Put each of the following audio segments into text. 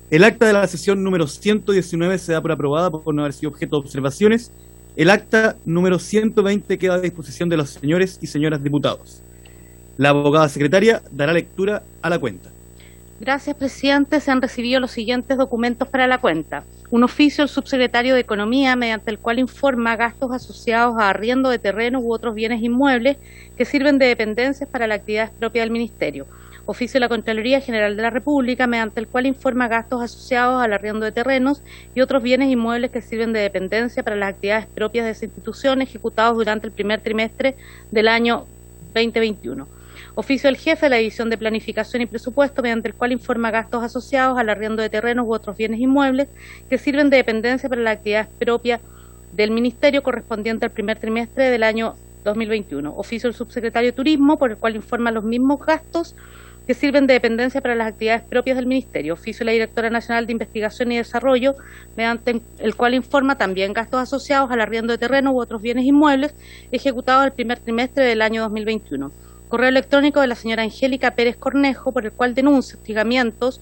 El acta de la sesión número 119 se da por aprobada por no haber sido objeto de observaciones. El acta número 120 queda a disposición de los señores y señoras diputados. La abogada secretaria dará lectura a la cuenta. Gracias, presidente. Se han recibido los siguientes documentos para la cuenta. Un oficio del subsecretario de Economía, mediante el cual informa gastos asociados a arriendo de terrenos u otros bienes inmuebles que sirven de dependencias para la actividad propia del Ministerio. Oficio de la Contraloría General de la República, mediante el cual informa gastos asociados al arriendo de terrenos y otros bienes inmuebles que sirven de dependencia para las actividades propias de esa institución ejecutados durante el primer trimestre del año 2021. Oficio del jefe de la División de Planificación y Presupuesto, mediante el cual informa gastos asociados al arriendo de terrenos u otros bienes inmuebles que sirven de dependencia para la actividad propia del Ministerio correspondiente al primer trimestre del año 2021. Oficio del subsecretario de Turismo, por el cual informa los mismos gastos que sirven de dependencia para las actividades propias del Ministerio. Oficio de la Directora Nacional de Investigación y Desarrollo, mediante el cual informa también gastos asociados al arriendo de terrenos u otros bienes inmuebles ejecutados el primer trimestre del año 2021. Correo electrónico de la señora Angélica Pérez Cornejo, por el cual denuncia hostigamientos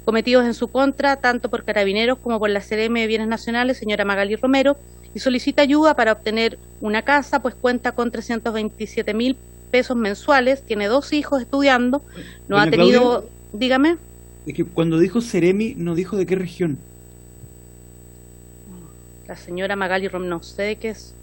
cometidos en su contra, tanto por Carabineros como por la Seremi de Bienes Nacionales, señora Magali Romero, y solicita ayuda para obtener una casa, pues cuenta con 327.000 pesos mensuales, tiene 2 hijos estudiando, no Doña ha tenido... Claudia, Dígame. es que cuando dijo Seremi, no dijo de qué región. La señora Magali Romero, no sé de qué es.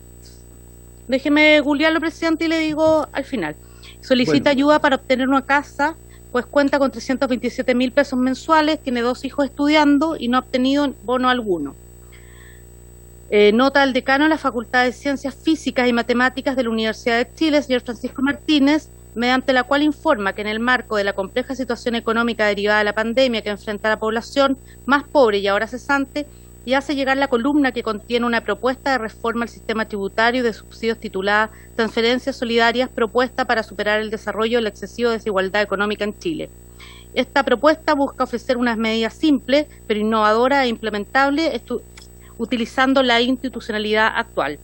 Déjeme googlearlo, presidente, y le digo al final. Solicita ayuda para obtener una casa, pues cuenta con 327.000 pesos mensuales, tiene 2 hijos estudiando y no ha obtenido bono alguno. Nota al decano de la Facultad de Ciencias Físicas y Matemáticas de la Universidad de Chile, señor Francisco Martínez, mediante la cual informa que en el marco de la compleja situación económica derivada de la pandemia que enfrenta la población más pobre y ahora cesante, y hace llegar la columna que contiene una propuesta de reforma al sistema tributario y de subsidios titulada Transferencias Solidarias, propuesta para superar el desarrollo de la excesiva desigualdad económica en Chile. Esta propuesta busca ofrecer unas medidas simples, pero innovadoras e implementables, utilizando la institucionalidad actual.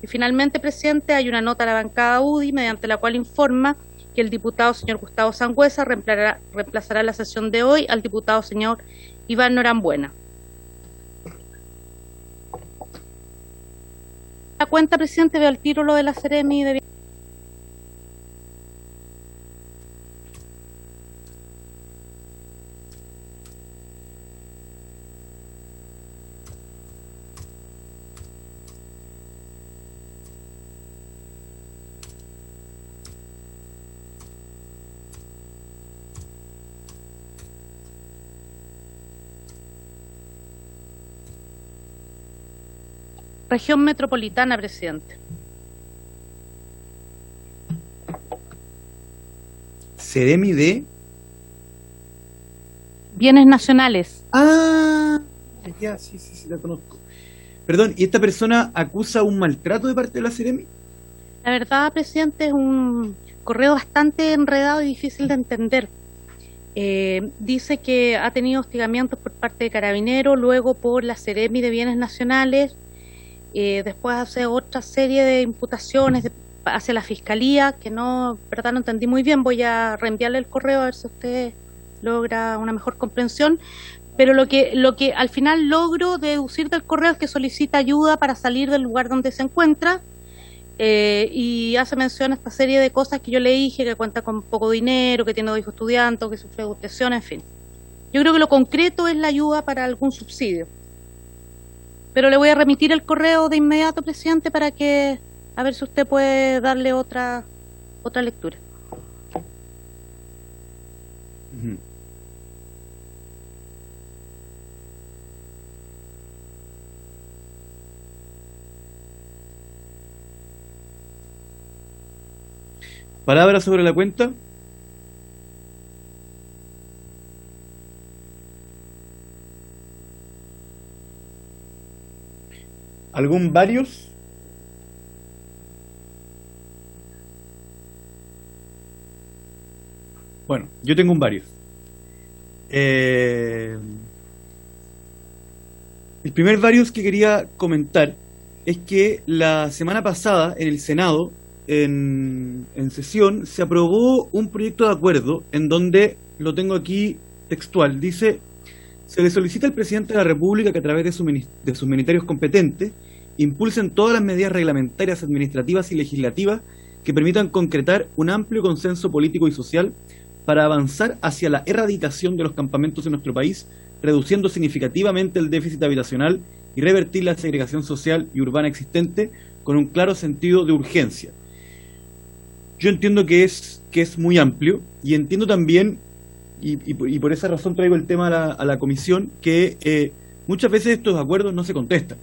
Y finalmente, presidente, hay una nota a la bancada UDI, mediante la cual informa que el diputado señor Gustavo Sangüesa reemplazará la sesión de hoy al diputado señor Iván Norambuena. La cuenta, presidente, veo al tiro lo de la Seremi de... Región metropolitana, presidente. Seremi de... Bienes nacionales. Ah, ya, sí, la conozco. Perdón, ¿y esta persona acusa un maltrato de parte de la Seremi? La verdad, presidente, es un correo bastante enredado y difícil de entender. Dice que ha tenido hostigamientos por parte de Carabineros, luego por la Seremi de Bienes Nacionales, después hace otra serie de imputaciones hacia la Fiscalía, que no, verdad, no entendí muy bien. Voy a reenviarle el correo a ver si usted logra una mejor comprensión. Pero lo que al final logro deducir del correo es que solicita ayuda para salir del lugar donde se encuentra, y hace mención a esta serie de cosas que yo le dije, que cuenta con poco dinero, que tiene 2 hijos estudiantes, que sufre depresión, en fin. Yo creo que lo concreto es la ayuda para algún subsidio. Pero le voy a remitir el correo de inmediato, presidente, para que, a ver si usted puede darle otra lectura. Uh-huh. ¿Palabras sobre la cuenta? ¿Algún varios? Bueno, yo tengo un varios. El primer varios que quería comentar es que la semana pasada en el Senado, en sesión, se aprobó un proyecto de acuerdo en donde, lo tengo aquí textual, dice: Se le solicita al presidente de la República que a través de de sus ministerios competentes impulsen todas las medidas reglamentarias, administrativas y legislativas que permitan concretar un amplio consenso político y social para avanzar hacia la erradicación de los campamentos en nuestro país, reduciendo significativamente el déficit habitacional y revertir la segregación social y urbana existente con un claro sentido de urgencia. Yo entiendo que es muy amplio y entiendo también, y por esa razón traigo el tema a la comisión, que muchas veces estos acuerdos no se contestan,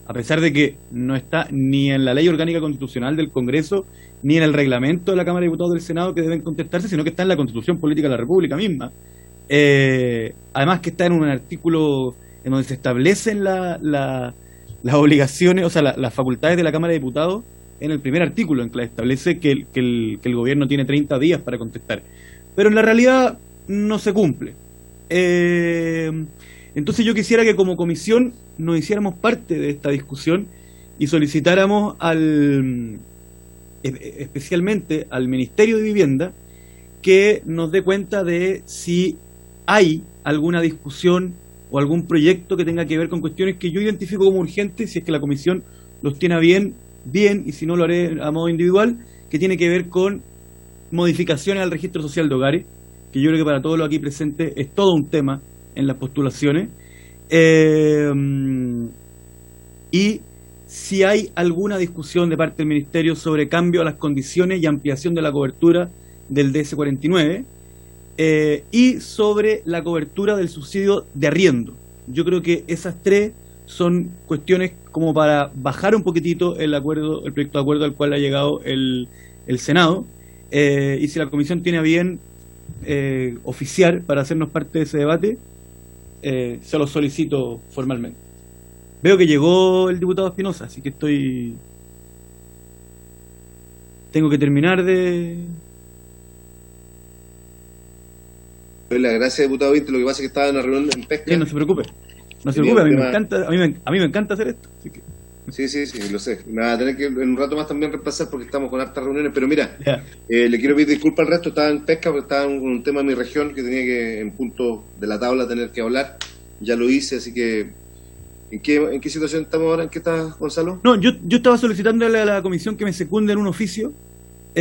a pesar de que no está ni en la ley orgánica constitucional del Congreso, ni en el reglamento de la Cámara de Diputados del Senado que deben contestarse, sino que está en la Constitución Política de la República misma. Además que está en un artículo en donde se establecen las obligaciones, o sea, las facultades de la Cámara de Diputados, en el primer artículo, en que establece que el gobierno tiene 30 días para contestar. Pero en la realidad no se cumple. Entonces yo quisiera que como comisión nos hiciéramos parte de esta discusión y solicitáramos especialmente al Ministerio de Vivienda que nos dé cuenta de si hay alguna discusión o algún proyecto que tenga que ver con cuestiones que yo identifico como urgentes, si es que la comisión los tiene bien, y si no lo haré a modo individual, que tiene que ver con modificaciones al registro social de hogares, que yo creo que para todos los aquí presentes es todo un tema en las postulaciones, y si hay alguna discusión de parte del Ministerio sobre cambio a las condiciones y ampliación de la cobertura del DS49, y sobre la cobertura del subsidio de arriendo. Yo creo que esas tres son cuestiones como para bajar un poquitito el proyecto de acuerdo al cual ha llegado el Senado, y si la comisión tiene a bien oficiar para hacernos parte de ese debate, se lo solicito formalmente. Veo que llegó el diputado Espinosa, así que tengo que terminar de... Gracias, diputado Vinter. Lo que pasa es que estaba en una reunión en pesca. Sí, no se preocupe. No se preocupe, a mí me encanta hacer esto. Así que... Sí, lo sé. Me va a tener que en un rato más también reemplazar porque estamos con hartas reuniones. Pero mira, le quiero pedir disculpas al resto. Estaba en pesca porque estaba en un tema de mi región que tenía que, en punto de la tabla, tener que hablar. Ya lo hice, así que... ¿En qué situación estamos ahora? ¿En qué estás, Gonzalo? No, yo estaba solicitándole a la comisión que me secunde en un oficio, si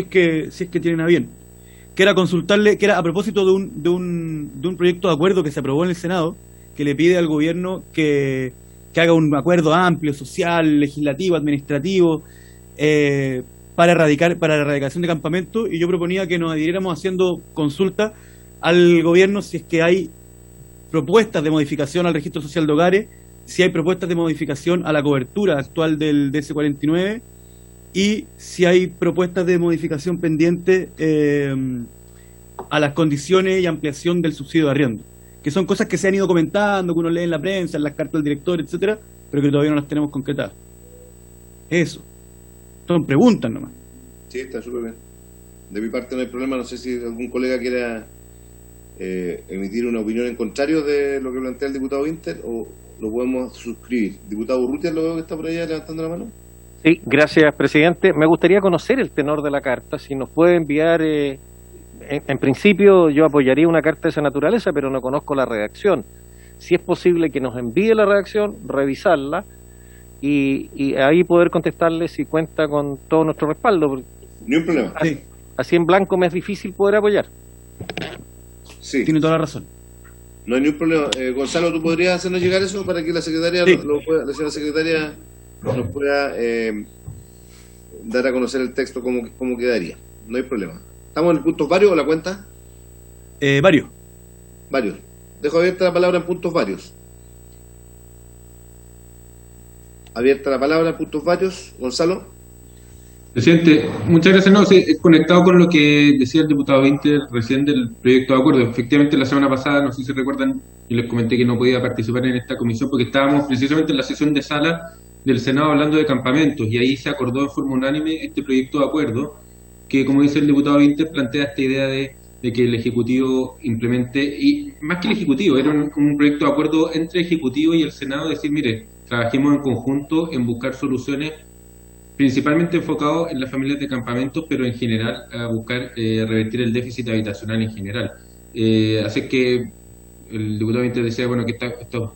es que tienen a bien. Que era consultarle, que era a propósito de un proyecto de acuerdo que se aprobó en el Senado, que le pide al gobierno que haga un acuerdo amplio, social, legislativo, administrativo, para la erradicación de campamentos, y yo proponía que nos adhiriéramos haciendo consulta al gobierno si es que hay propuestas de modificación al registro social de hogares, si hay propuestas de modificación a la cobertura actual del DS49, y si hay propuestas de modificación pendiente a las condiciones y ampliación del subsidio de arriendo, que son cosas que se han ido comentando, que uno lee en la prensa, en las cartas del director, etcétera, pero que todavía no las tenemos concretadas. Eso. Son preguntas nomás. Sí, está súper bien. De mi parte no hay problema. No sé si algún colega quiera emitir una opinión en contrario de lo que plantea el diputado Vinter, o lo podemos suscribir. Diputado Urrutia, lo veo que está por allá levantando la mano. Sí, gracias, presidente. Me gustaría conocer el tenor de la carta, si nos puede enviar... En principio yo apoyaría una carta de esa naturaleza, pero no conozco la redacción. Si es posible que nos envíe la redacción, revisarla y ahí poder contestarle si cuenta con todo nuestro respaldo. Ni un problema. Así en blanco me es difícil poder apoyar. Sí. Tiene toda la razón. No hay ningún problema. Gonzalo, ¿tú podrías hacernos llegar eso para que la secretaria, la señora secretaria nos pueda dar a conocer el texto cómo quedaría? No hay problema. ¿Estamos en puntos varios o la cuenta? Varios. Varios. Dejo abierta la palabra en puntos varios. Abierta la palabra en puntos varios. Gonzalo. Presidente, muchas gracias. No, sí, conectado con lo que decía el diputado Vinter recién del proyecto de acuerdo. Efectivamente, la semana pasada, no sé si recuerdan, yo les comenté que no podía participar en esta comisión porque estábamos precisamente en la sesión de sala del Senado hablando de campamentos, y ahí se acordó de forma unánime este proyecto de acuerdo que, como dice el diputado Vinter, plantea esta idea de que el Ejecutivo implemente, y más que el Ejecutivo, era un proyecto de acuerdo entre Ejecutivo y el Senado, decir, mire, trabajemos en conjunto en buscar soluciones principalmente enfocado en las familias de campamentos, pero en general a buscar revertir el déficit habitacional en general. Así que el diputado Vinter decía, bueno, que estos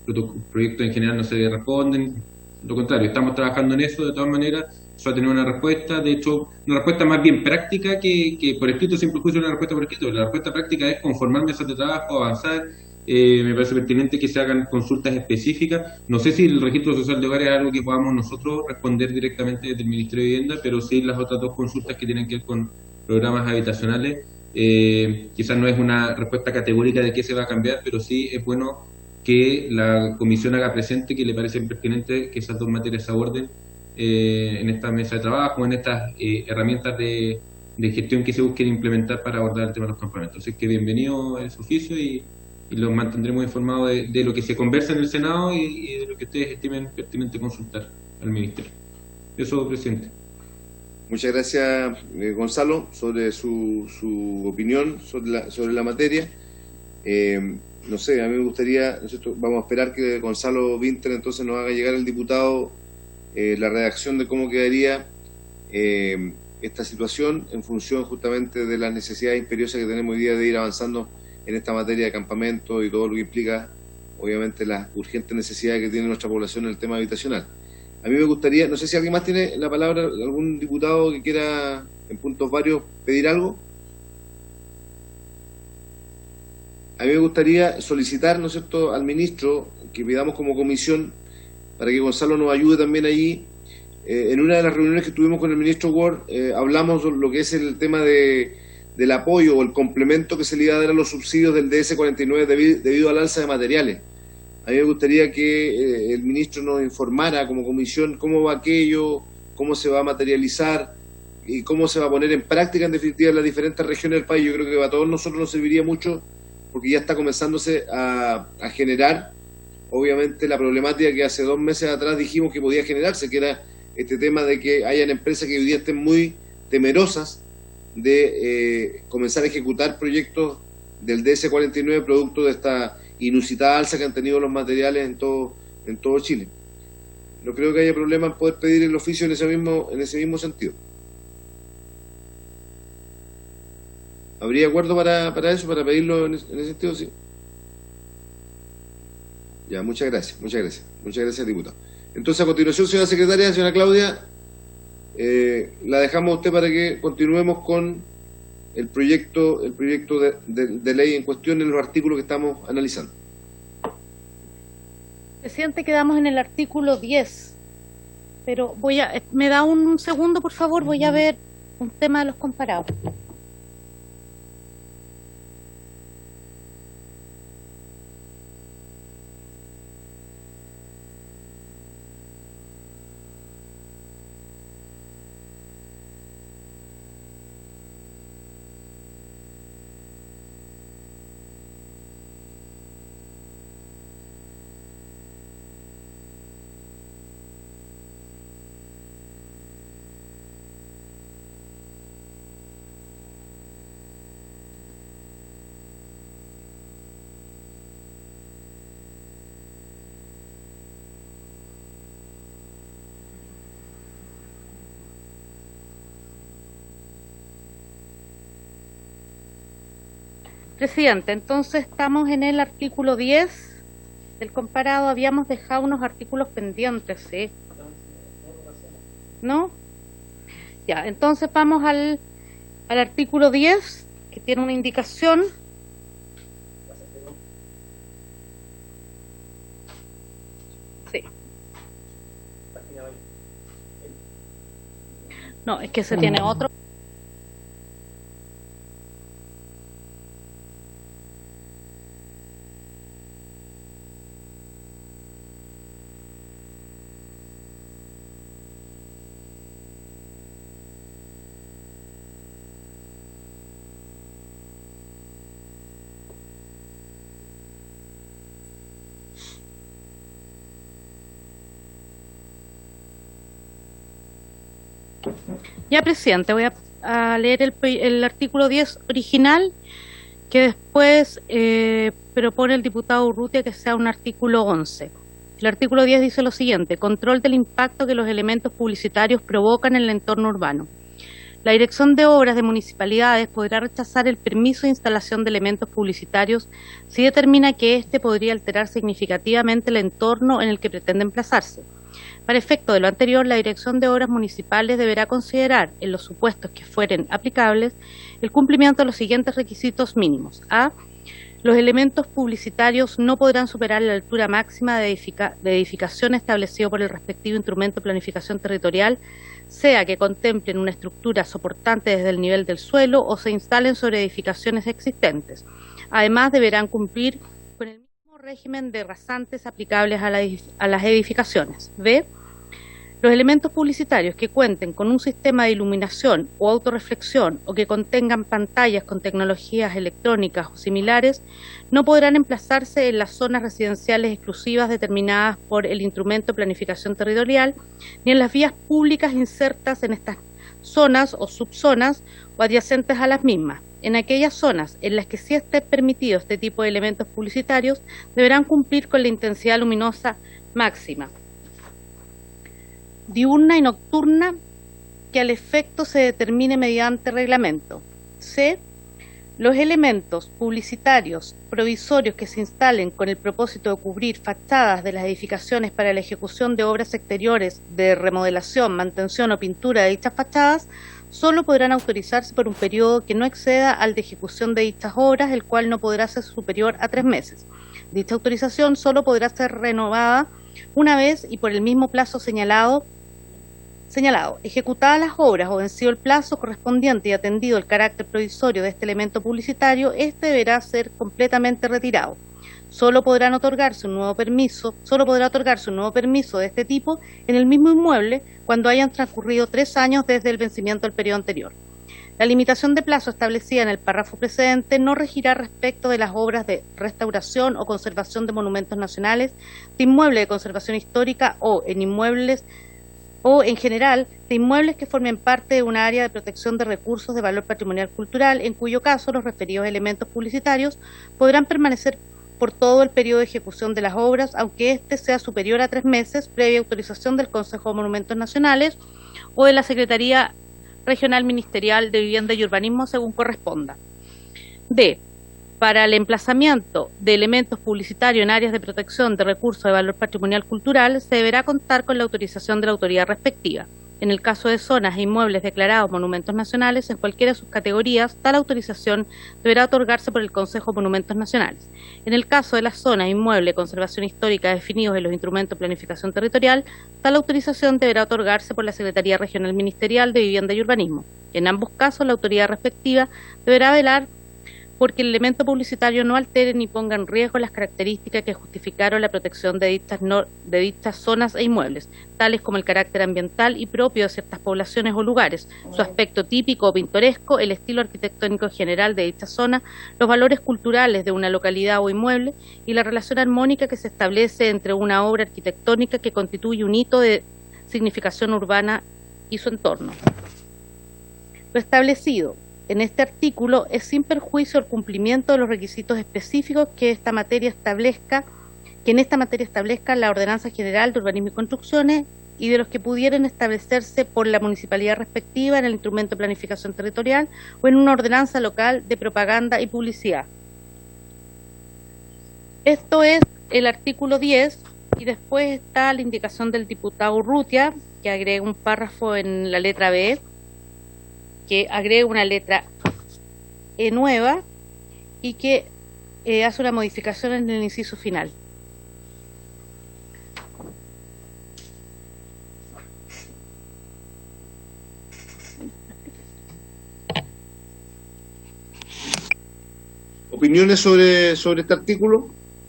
proyectos en general no se responden. Lo contrario, estamos trabajando en eso de todas maneras. Eso va a tener una respuesta, de hecho, una respuesta más bien práctica que por escrito, sin perjuicio de una respuesta por escrito. La respuesta práctica es conformar mesas de trabajo, avanzar. Me parece pertinente que se hagan consultas específicas. No sé si el registro social de hogares es algo que podamos nosotros responder directamente desde el Ministerio de Vivienda, pero sí las otras dos consultas que tienen que ver con programas habitacionales. Quizás no es una respuesta categórica de qué se va a cambiar, pero sí es bueno que la comisión haga presente que le parece pertinente que esas dos materias se aborden en esta mesa de trabajo, en estas herramientas de gestión que se busquen implementar para abordar el tema de los campamentos. Así que bienvenido a su oficio y los mantendremos informados de lo que se conversa en el Senado y de lo que ustedes estimen pertinente consultar al Ministerio. Eso, presidente. Muchas gracias, Gonzalo, sobre su opinión sobre la materia. No sé, a mí me gustaría, vamos a esperar que Gonzalo Vinter entonces nos haga llegar al diputado la redacción de cómo quedaría esta situación en función justamente de las necesidades imperiosas que tenemos hoy día de ir avanzando en esta materia de campamento y todo lo que implica, obviamente, las urgentes necesidades que tiene nuestra población en el tema habitacional. A mí me gustaría, no sé si alguien más tiene la palabra, algún diputado que quiera, en puntos varios, pedir algo. A mí me gustaría solicitar, ¿no es cierto?, al ministro que pidamos como comisión para que Gonzalo nos ayude también allí. En una de las reuniones que tuvimos con el ministro Ward, hablamos de lo que es el tema del apoyo o el complemento que se le iba a dar a los subsidios del DS-49 debido al alza de materiales. A mí me gustaría que el ministro nos informara como comisión cómo va aquello, cómo se va a materializar y cómo se va a poner en práctica, en definitiva, en las diferentes regiones del país. Yo creo que a todos nosotros nos serviría mucho porque ya está comenzándose a generar, obviamente, la problemática que hace 2 meses atrás dijimos que podía generarse, que era este tema de que hayan empresas que hoy día estén muy temerosas de comenzar a ejecutar proyectos del DS-49 producto de esta inusitada alza que han tenido los materiales en todo Chile. No creo que haya problema en poder pedir el oficio en ese mismo sentido. ¿Habría acuerdo para eso, para pedirlo en ese sentido? Sí. Ya, muchas gracias, diputado. Entonces, a continuación, señora secretaria, señora Claudia, la dejamos a usted para que continuemos con el proyecto de ley en cuestión en los artículos que estamos analizando. Presidente, quedamos en el artículo 10, pero me da un segundo, por favor, voy a ver un tema de los comparados. Presidente, entonces estamos en el artículo 10 del comparado. Habíamos dejado unos artículos pendientes, ¿sí? ¿No? Ya, entonces vamos al artículo 10, que tiene una indicación. Sí. No, es que se tiene otro. Ya, presidente, voy a leer el artículo 10 original, que después propone el diputado Urrutia que sea un artículo 11. El artículo 10 dice lo siguiente: control del impacto que los elementos publicitarios provocan en el entorno urbano. La Dirección de Obras de Municipalidades podrá rechazar el permiso de instalación de elementos publicitarios si determina que éste podría alterar significativamente el entorno en el que pretende emplazarse. Para efecto de lo anterior, la Dirección de Obras Municipales deberá considerar, en los supuestos que fueren aplicables, el cumplimiento de los siguientes requisitos mínimos. A. Los elementos publicitarios no podrán superar la altura máxima de edificación establecido por el respectivo instrumento de planificación territorial, sea que contemplen una estructura soportante desde el nivel del suelo o se instalen sobre edificaciones existentes. Además, deberán cumplir con el mismo régimen de rasantes aplicables a las edificaciones. B. Los elementos publicitarios que cuenten con un sistema de iluminación o autorreflexión o que contengan pantallas con tecnologías electrónicas o similares no podrán emplazarse en las zonas residenciales exclusivas determinadas por el instrumento de planificación territorial ni en las vías públicas insertas en estas zonas o subzonas o adyacentes a las mismas. En aquellas zonas en las que sí esté permitido este tipo de elementos publicitarios deberán cumplir con la intensidad luminosa máxima diurna y nocturna que al efecto se determine mediante reglamento. C. Los elementos publicitarios provisorios que se instalen con el propósito de cubrir fachadas de las edificaciones para la ejecución de obras exteriores de remodelación, mantención o pintura de dichas fachadas solo podrán autorizarse por un periodo que no exceda al de ejecución de dichas obras, el cual no podrá ser superior a 3 meses. Dicha autorización solo podrá ser renovada una vez y por el mismo plazo señalado, ejecutadas las obras o vencido el plazo correspondiente y atendido el carácter provisorio de este elemento publicitario, este deberá ser completamente retirado. Solo podrá otorgarse un nuevo permiso de este tipo en el mismo inmueble cuando hayan transcurrido 3 años desde el vencimiento del periodo anterior. La limitación de plazo establecida en el párrafo precedente no regirá respecto de las obras de restauración o conservación de monumentos nacionales, de inmuebles de conservación histórica o en general de inmuebles que formen parte de una área de protección de recursos de valor patrimonial cultural, en cuyo caso los referidos elementos publicitarios podrán permanecer por todo el periodo de ejecución de las obras, aunque éste sea superior a 3 meses, previa autorización del Consejo de Monumentos Nacionales o de la Secretaría Regional Ministerial de Vivienda y Urbanismo, según corresponda. D. Para el emplazamiento de elementos publicitarios en áreas de protección de recursos de valor patrimonial cultural, se deberá contar con la autorización de la autoridad respectiva. En el caso de zonas e inmuebles declarados monumentos nacionales, en cualquiera de sus categorías, tal autorización deberá otorgarse por el Consejo de Monumentos Nacionales. En el caso de las zonas e inmuebles de conservación histórica definidos en los instrumentos de planificación territorial, tal autorización deberá otorgarse por la Secretaría Regional Ministerial de Vivienda y Urbanismo. En ambos casos, la autoridad respectiva deberá velar porque el elemento publicitario no altere ni ponga en riesgo las características que justificaron la protección de dichas zonas e inmuebles, tales como el carácter ambiental y propio de ciertas poblaciones o lugares, su aspecto típico o pintoresco, el estilo arquitectónico general de dicha zona, los valores culturales de una localidad o inmueble y la relación armónica que se establece entre una obra arquitectónica que constituye un hito de significación urbana y su entorno. Lo establecido en este artículo es sin perjuicio al cumplimiento de los requisitos específicos que en esta materia establezca la Ordenanza General de Urbanismo y Construcciones y de los que pudieran establecerse por la municipalidad respectiva en el instrumento de planificación territorial o en una ordenanza local de propaganda y publicidad. Esto es el artículo 10 y después está la indicación del diputado Urrutia, que agrega un párrafo en la letra B, que agrega una letra E nueva y que hace una modificación en el inciso final. ¿Opiniones sobre este artículo?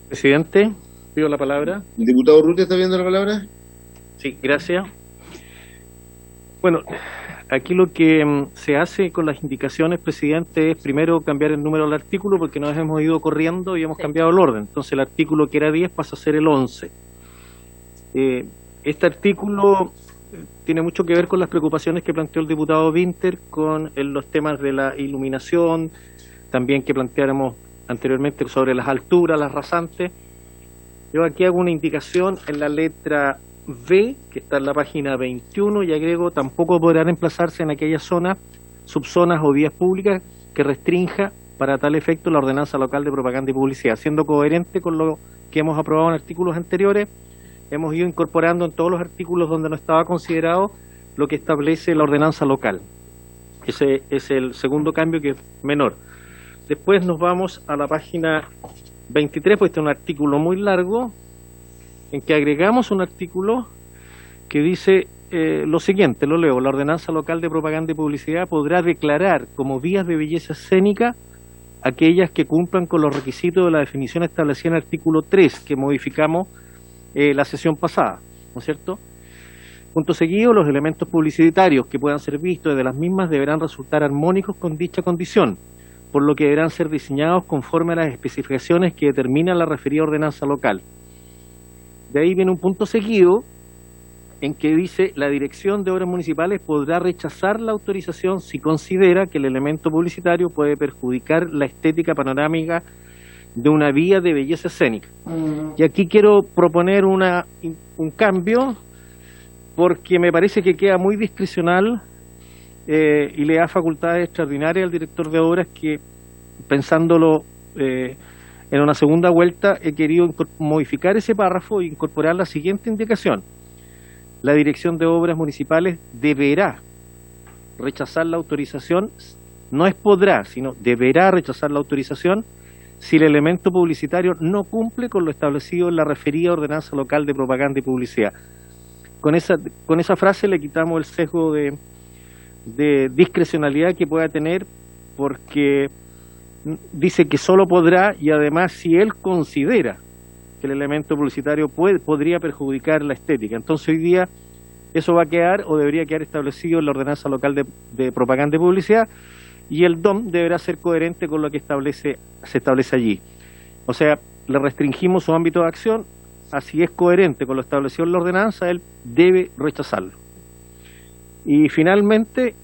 Presidente, pido la palabra. ¿El diputado Urrutia está viendo la palabra? Sí, gracias. Bueno, aquí lo que se hace con las indicaciones, presidente, es primero cambiar el número del artículo porque nos hemos ido corriendo y hemos cambiado el orden. Entonces el artículo que era 10 pasa a ser el 11. Este artículo tiene mucho que ver con las preocupaciones que planteó el diputado Winter con los temas de la iluminación, también que planteáramos anteriormente sobre las alturas, las rasantes. Yo aquí hago una indicación en la letra B, que está en la página 21, y agrego: tampoco podrán emplazarse en aquella zona subzonas o vías públicas que restrinja para tal efecto la ordenanza local de propaganda y publicidad. Siendo coherente con lo que hemos aprobado en artículos anteriores, hemos ido incorporando en todos los artículos donde no estaba considerado lo que establece la ordenanza local. Ese es el segundo cambio, que es menor. Después nos vamos a la página 23, pues este es un artículo muy largo, en que agregamos un artículo que dice lo siguiente, lo leo: la ordenanza local de propaganda y publicidad podrá declarar como vías de belleza escénica aquellas que cumplan con los requisitos de la definición establecida en el artículo 3, que modificamos la sesión pasada, ¿no es cierto? Punto seguido, los elementos publicitarios que puedan ser vistos desde las mismas deberán resultar armónicos con dicha condición, por lo que deberán ser diseñados conforme a las especificaciones que determina la referida ordenanza local. De ahí viene un punto seguido en que dice: la Dirección de Obras Municipales podrá rechazar la autorización si considera que el elemento publicitario puede perjudicar la estética panorámica de una vía de belleza escénica. Y aquí quiero proponer un cambio, porque me parece que queda muy discrecional y le da facultades extraordinarias al director de obras, que, pensándolo en una segunda vuelta, he querido modificar ese párrafo e incorporar la siguiente indicación: la Dirección de Obras Municipales deberá rechazar la autorización, no es podrá, sino deberá rechazar la autorización si el elemento publicitario no cumple con lo establecido en la referida ordenanza local de propaganda y publicidad. Con esa frase le quitamos el sesgo de discrecionalidad que pueda tener, porque dice que solo podrá, y además si él considera que el elemento publicitario podría perjudicar la estética. Entonces hoy día eso va a quedar, o debería quedar establecido en la ordenanza local de propaganda y publicidad, y el DOM deberá ser coherente con lo que se establece allí. O sea, le restringimos su ámbito de acción. Así es coherente con lo establecido en la ordenanza, él debe rechazarlo. Y finalmente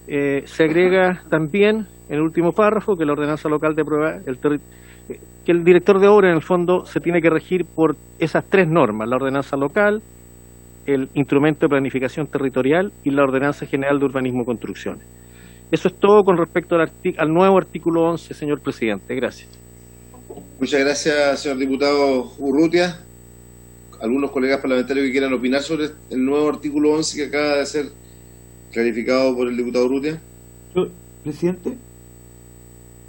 se agrega también en el último párrafo que la ordenanza local de que el director de obra en el fondo se tiene que regir por esas tres normas: la ordenanza local, el instrumento de planificación territorial y la ordenanza general de urbanismo y construcciones. Eso es todo con respecto al nuevo artículo 11, señor presidente. Gracias. Muchas gracias, señor diputado Urrutia. ¿Algunos colegas parlamentarios que quieran opinar sobre el nuevo artículo 11 que acaba de ser clarificado por el diputado Urrutia? Presidente.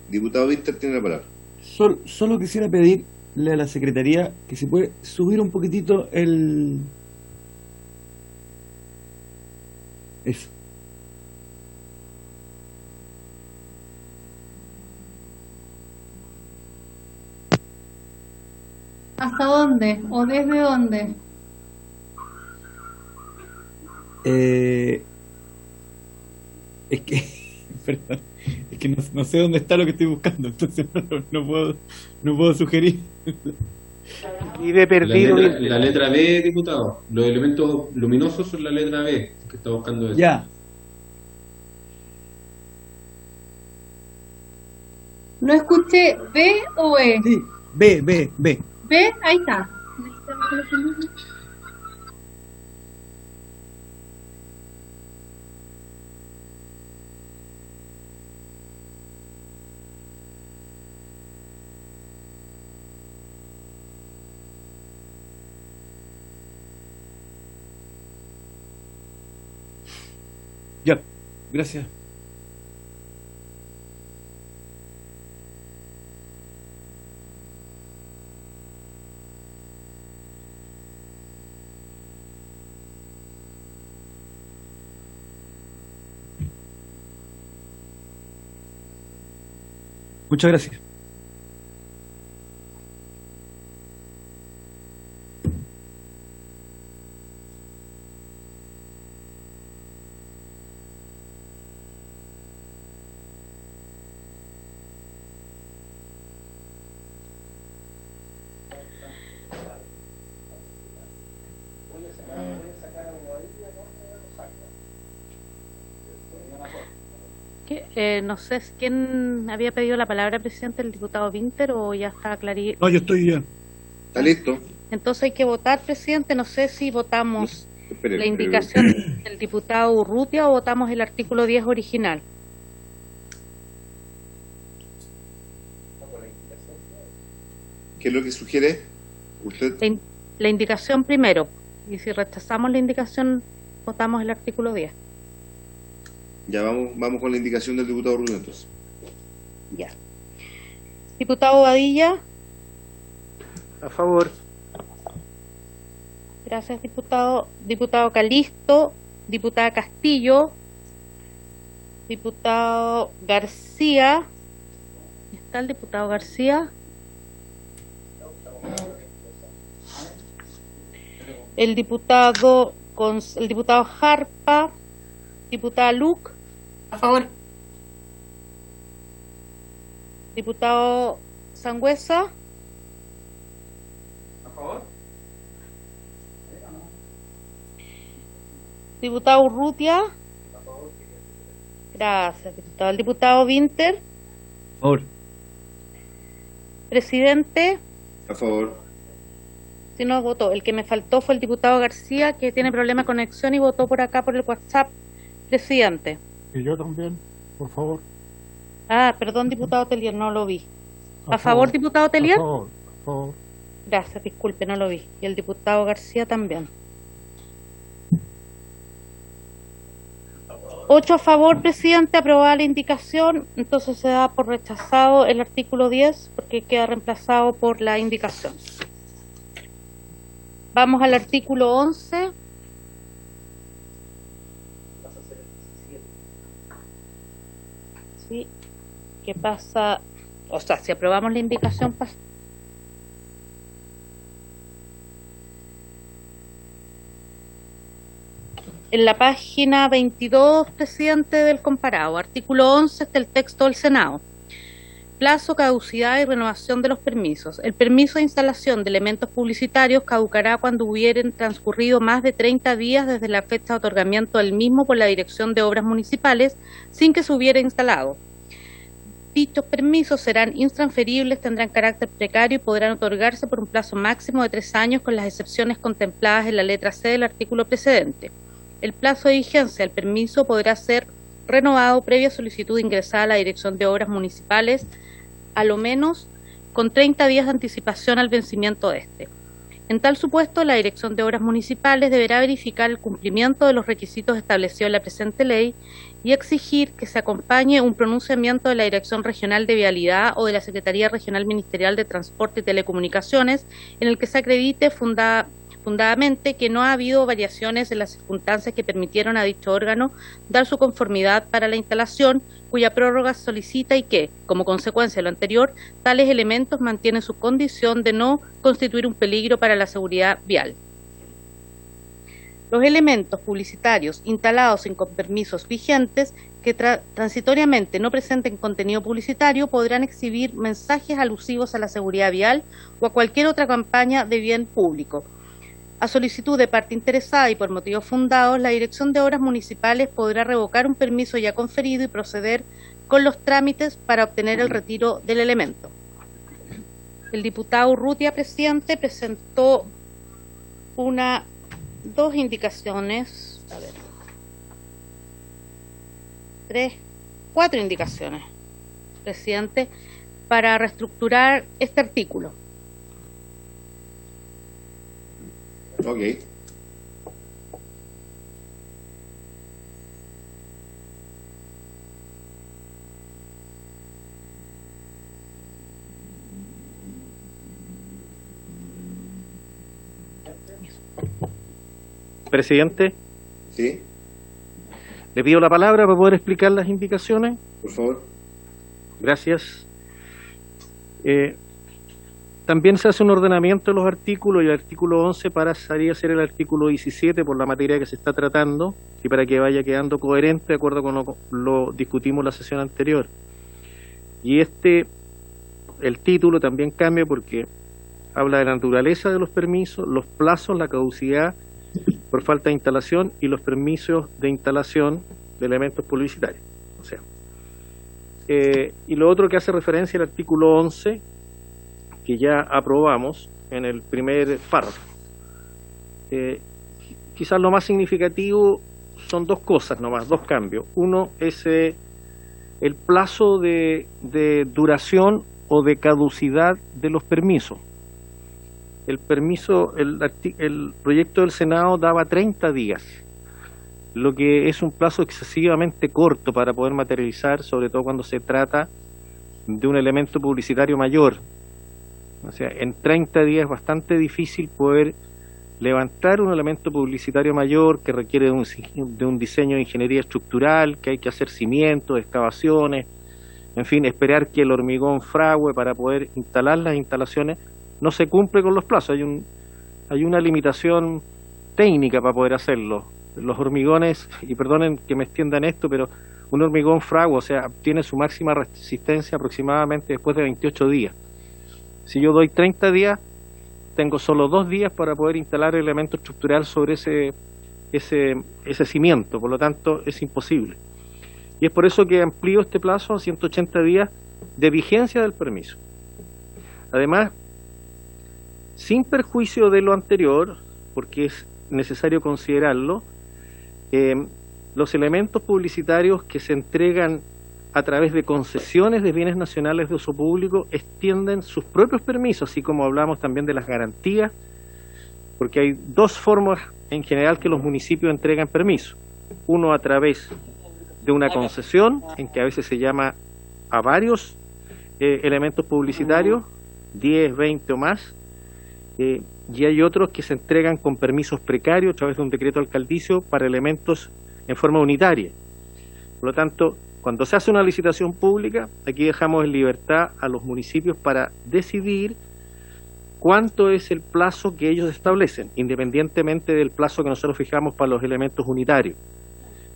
Diputado Winter tiene la palabra. Solo quisiera pedirle a la Secretaría que se puede subir un poquitito eso. ¿Hasta dónde? ¿O desde dónde? Es que, perdón, es que no sé dónde está lo que estoy buscando, entonces no puedo sugerir. Y de perdido. La letra B, diputado. Los elementos luminosos son la letra B, que está buscando eso. Ya. ¿No escuché B o E? Sí, B. B, ahí está. Ya, gracias. Muchas gracias. No sé quién había pedido la palabra, presidente, el diputado Winter, o ya está clarísimo. No, yo estoy ya. ¿Está listo? Entonces hay que votar, presidente. No sé si votamos La indicación del diputado Urrutia, o votamos el artículo 10 original. ¿Qué es lo que sugiere usted? La indicación primero, y si rechazamos la indicación, votamos el artículo 10. Ya vamos con la indicación del diputado Urrutia entonces. Ya. Diputado Badilla. A favor. Gracias, diputado. Diputado Calisto, diputada Castillo, diputado García. ¿Está el diputado García? El diputado Jarpa, diputada Luc. A favor. Diputado Sangüesa. A favor. Diputado Urrutia. Gracias, diputado. El diputado Winter. A favor. Presidente. A favor. Si no votó. El que me faltó fue el diputado García, que tiene problema de conexión y votó por acá por el WhatsApp. Presidente. Y yo también, por favor. Ah, perdón, diputado Telier, no lo vi. ¿A favor, diputado Telier? A favor. Gracias, disculpe, no lo vi. Y el diputado García también. 8 a favor, presidente, aprobada la indicación. Entonces se da por rechazado el artículo 10 porque queda reemplazado por la indicación. Vamos al artículo 11. Sí. ¿Qué pasa? O sea, si aprobamos la indicación, pasa. En la página 22, presidente, del comparado, artículo 11 del texto del Senado. Plazo, caducidad y renovación de los permisos. El permiso de instalación de elementos publicitarios caducará cuando hubieran transcurrido más de 30 días desde la fecha de otorgamiento del mismo por la Dirección de Obras Municipales sin que se hubiera instalado. Dichos permisos serán intransferibles, tendrán carácter precario y podrán otorgarse por un plazo máximo de 3 años con las excepciones contempladas en la letra C del artículo precedente. El plazo de vigencia del permiso podrá ser renovado previa solicitud ingresada a la Dirección de Obras Municipales, a lo menos con 30 días de anticipación al vencimiento de este. En tal supuesto, la Dirección de Obras Municipales deberá verificar el cumplimiento de los requisitos establecidos en la presente ley y exigir que se acompañe un pronunciamiento de la Dirección Regional de Vialidad o de la Secretaría Regional Ministerial de Transporte y Telecomunicaciones en el que se acredite fundadamente que no ha habido variaciones en las circunstancias que permitieron a dicho órgano dar su conformidad para la instalación, cuya prórroga se solicita y que, como consecuencia de lo anterior, tales elementos mantienen su condición de no constituir un peligro para la seguridad vial. Los elementos publicitarios instalados sin permisos vigentes que transitoriamente no presenten contenido publicitario podrán exhibir mensajes alusivos a la seguridad vial o a cualquier otra campaña de bien público. A solicitud de parte interesada y por motivos fundados, la Dirección de Obras Municipales podrá revocar un permiso ya conferido y proceder con los trámites para obtener el retiro del elemento. El diputado Urrutia, presidente, presentó dos indicaciones, cuatro indicaciones, presidente, para reestructurar este artículo. Ok. Presidente, ¿Sí? le pido la palabra para poder explicar las indicaciones. Por favor. Gracias. También se hace un ordenamiento de los artículos y el artículo 11 pasaría a ser el artículo 17 por la materia que se está tratando y para que vaya quedando coherente de acuerdo con lo discutimos en la sesión anterior. Y el título también cambia porque habla de la naturaleza de los permisos, los plazos, la caducidad por falta de instalación y los permisos de instalación de elementos publicitarios. O sea, y lo otro que hace referencia al artículo 11 que ya aprobamos en el primer párrafo, quizás lo más significativo son dos cosas nomás, dos cambios. Uno es el plazo de duración o de caducidad de los permisos. El permiso, el proyecto del Senado daba 30 días, lo que es un plazo excesivamente corto para poder materializar, sobre todo cuando se trata de un elemento publicitario mayor. O sea, en 30 días es bastante difícil poder levantar un elemento publicitario mayor que requiere de un diseño de ingeniería estructural, que hay que hacer cimientos, excavaciones, en fin, esperar que el hormigón fragüe para poder instalar las instalaciones. No se cumple con los plazos, hay una limitación técnica para poder hacerlo. Los hormigones, y perdonen que me extiendan esto, pero un hormigón fragua, o sea, tiene su máxima resistencia aproximadamente después de 28 días. Si yo doy 30 días, tengo solo 2 días para poder instalar el elemento estructural sobre ese cimiento, por lo tanto es imposible. Y es por eso que amplío este plazo a 180 días de vigencia del permiso. Además, sin perjuicio de lo anterior, porque es necesario considerarlo, los elementos publicitarios que se entregan a través de concesiones de bienes nacionales de uso público extienden sus propios permisos, así como hablamos también de las garantías, porque hay dos formas en general que los municipios entregan permisos. Uno a través de una concesión, en que a veces se llama a varios elementos publicitarios, 10, 20 o más, y hay otros que se entregan con permisos precarios a través de un decreto alcaldicio para elementos en forma unitaria. Por lo tanto, cuando se hace una licitación pública, aquí dejamos en libertad a los municipios para decidir cuánto es el plazo que ellos establecen, independientemente del plazo que nosotros fijamos para los elementos unitarios.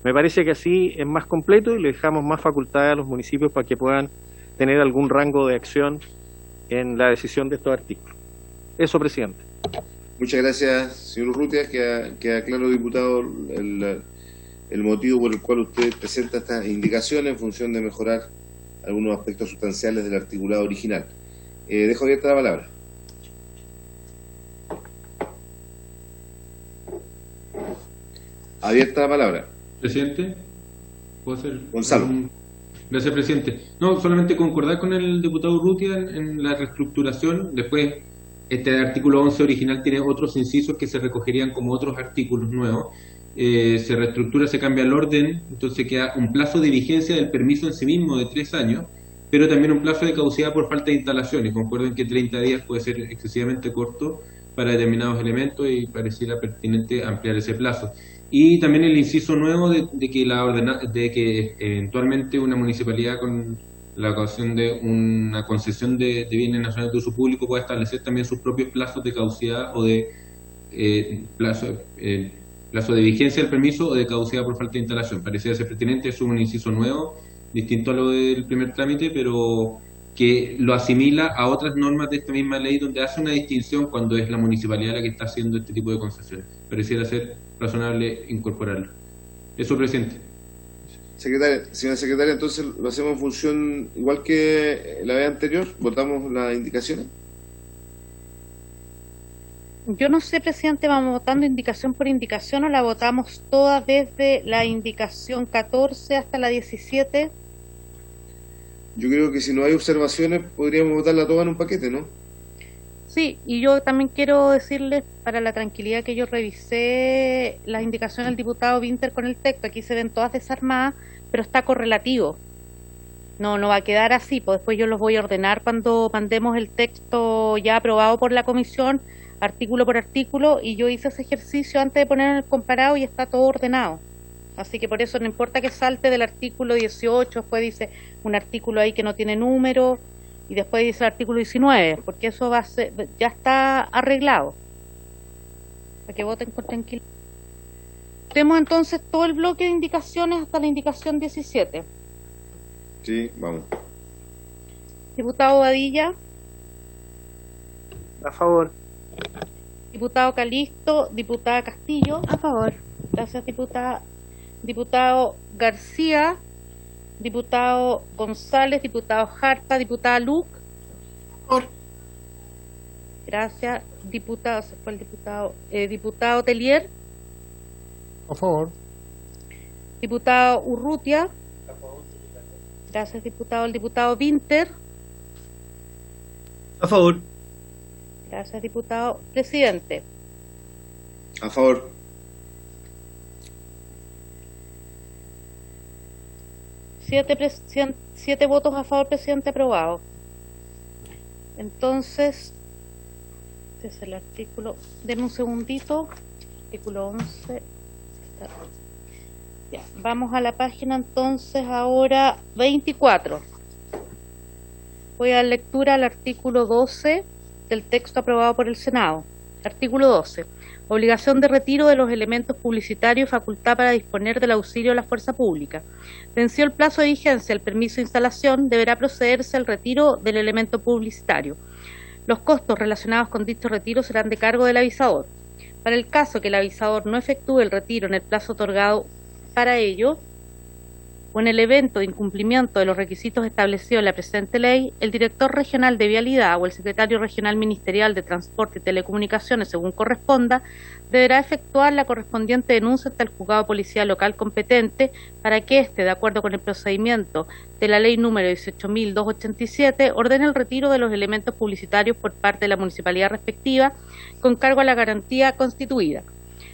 Me parece que así es más completo y le dejamos más facultades a los municipios para que puedan tener algún rango de acción en la decisión de estos artículos. Eso, presidente. Muchas gracias, señor Urrutia. Queda claro, diputado, el motivo por el cual usted presenta estas indicaciones en función de mejorar algunos aspectos sustanciales del articulado original. Dejo abierta la palabra. Abierta la palabra. Presidente, ¿puedo hacer? Gonzalo. Gracias, presidente. No, solamente concordar con el diputado Urrutia en la reestructuración. Después, este artículo 11 original tiene otros incisos que se recogerían como otros artículos nuevos. Se reestructura, se cambia el orden, entonces queda un plazo de vigencia del permiso en sí mismo de 3 años, pero también un plazo de caducidad por falta de instalaciones. Concuerden que 30 días puede ser excesivamente corto para determinados elementos y pareciera pertinente ampliar ese plazo. Y también el inciso nuevo de que eventualmente una municipalidad con la ocasión de una concesión de bienes nacionales de uso público pueda establecer también sus propios plazos de caducidad o de plazo de vigencia del permiso o de caducidad por falta de instalación. Parecía ser pertinente, es un inciso nuevo, distinto a lo del primer trámite, pero que lo asimila a otras normas de esta misma ley donde hace una distinción cuando es la municipalidad la que está haciendo este tipo de concesiones. Pareciera ser razonable incorporarlo. Eso, presidente. Señora secretaria, entonces lo hacemos en función igual que la vez anterior, votamos las indicaciones. Yo no sé, presidente, vamos votando indicación por indicación o la votamos toda desde la indicación 14 hasta la 17. Yo creo que si no hay observaciones podríamos votarla toda en un paquete, ¿no? Sí, y yo también quiero decirles, para la tranquilidad, que yo revisé las indicaciones del diputado Winter con el texto. Aquí se ven todas desarmadas, pero está correlativo. No va a quedar así, pues después yo los voy a ordenar cuando mandemos el texto ya aprobado por la comisión, artículo por artículo, y yo hice ese ejercicio antes de poner el comparado y está todo ordenado. Así que por eso no importa que salte del artículo 18, después dice un artículo ahí que no tiene número, y después dice el artículo 19, porque eso va a ser, ya está arreglado. Para que voten con tranquilidad. Tenemos entonces todo el bloque de indicaciones hasta la indicación 17. Sí, vamos. Diputado Badilla. A favor. Diputado Calisto, diputada Castillo. A favor. Gracias, diputada. Diputado García, diputado González, diputado Jarpa, diputada Luc. A favor. Gracias, diputado, se fue el diputado. Diputado Telier. A favor. Diputado Urrutia. Gracias, diputado. El diputado Winter. A favor. Gracias, diputado. Presidente. A favor. Siete votos a favor, presidente, aprobado. Entonces, este es el artículo. Denme un segundito. Artículo 11. Ya, vamos a la página entonces ahora 24. Voy a dar lectura al artículo 12 del texto aprobado por el Senado. Artículo 12. Obligación de retiro de los elementos publicitarios y facultad para disponer del auxilio de la fuerza pública. Venció el plazo de vigencia del permiso de instalación, deberá procederse al retiro del elemento publicitario. Los costos relacionados con dicho retiro serán de cargo del avisador. Para el caso que el avisador no efectúe el retiro en el plazo otorgado para ello, o en el evento de incumplimiento de los requisitos establecidos en la presente ley, el director regional de Vialidad o el secretario regional ministerial de Transporte y Telecomunicaciones, según corresponda, deberá efectuar la correspondiente denuncia ante el juzgado policial local competente para que éste, de acuerdo con el procedimiento de la ley número 18.287, ordene el retiro de los elementos publicitarios por parte de la municipalidad respectiva con cargo a la garantía constituida.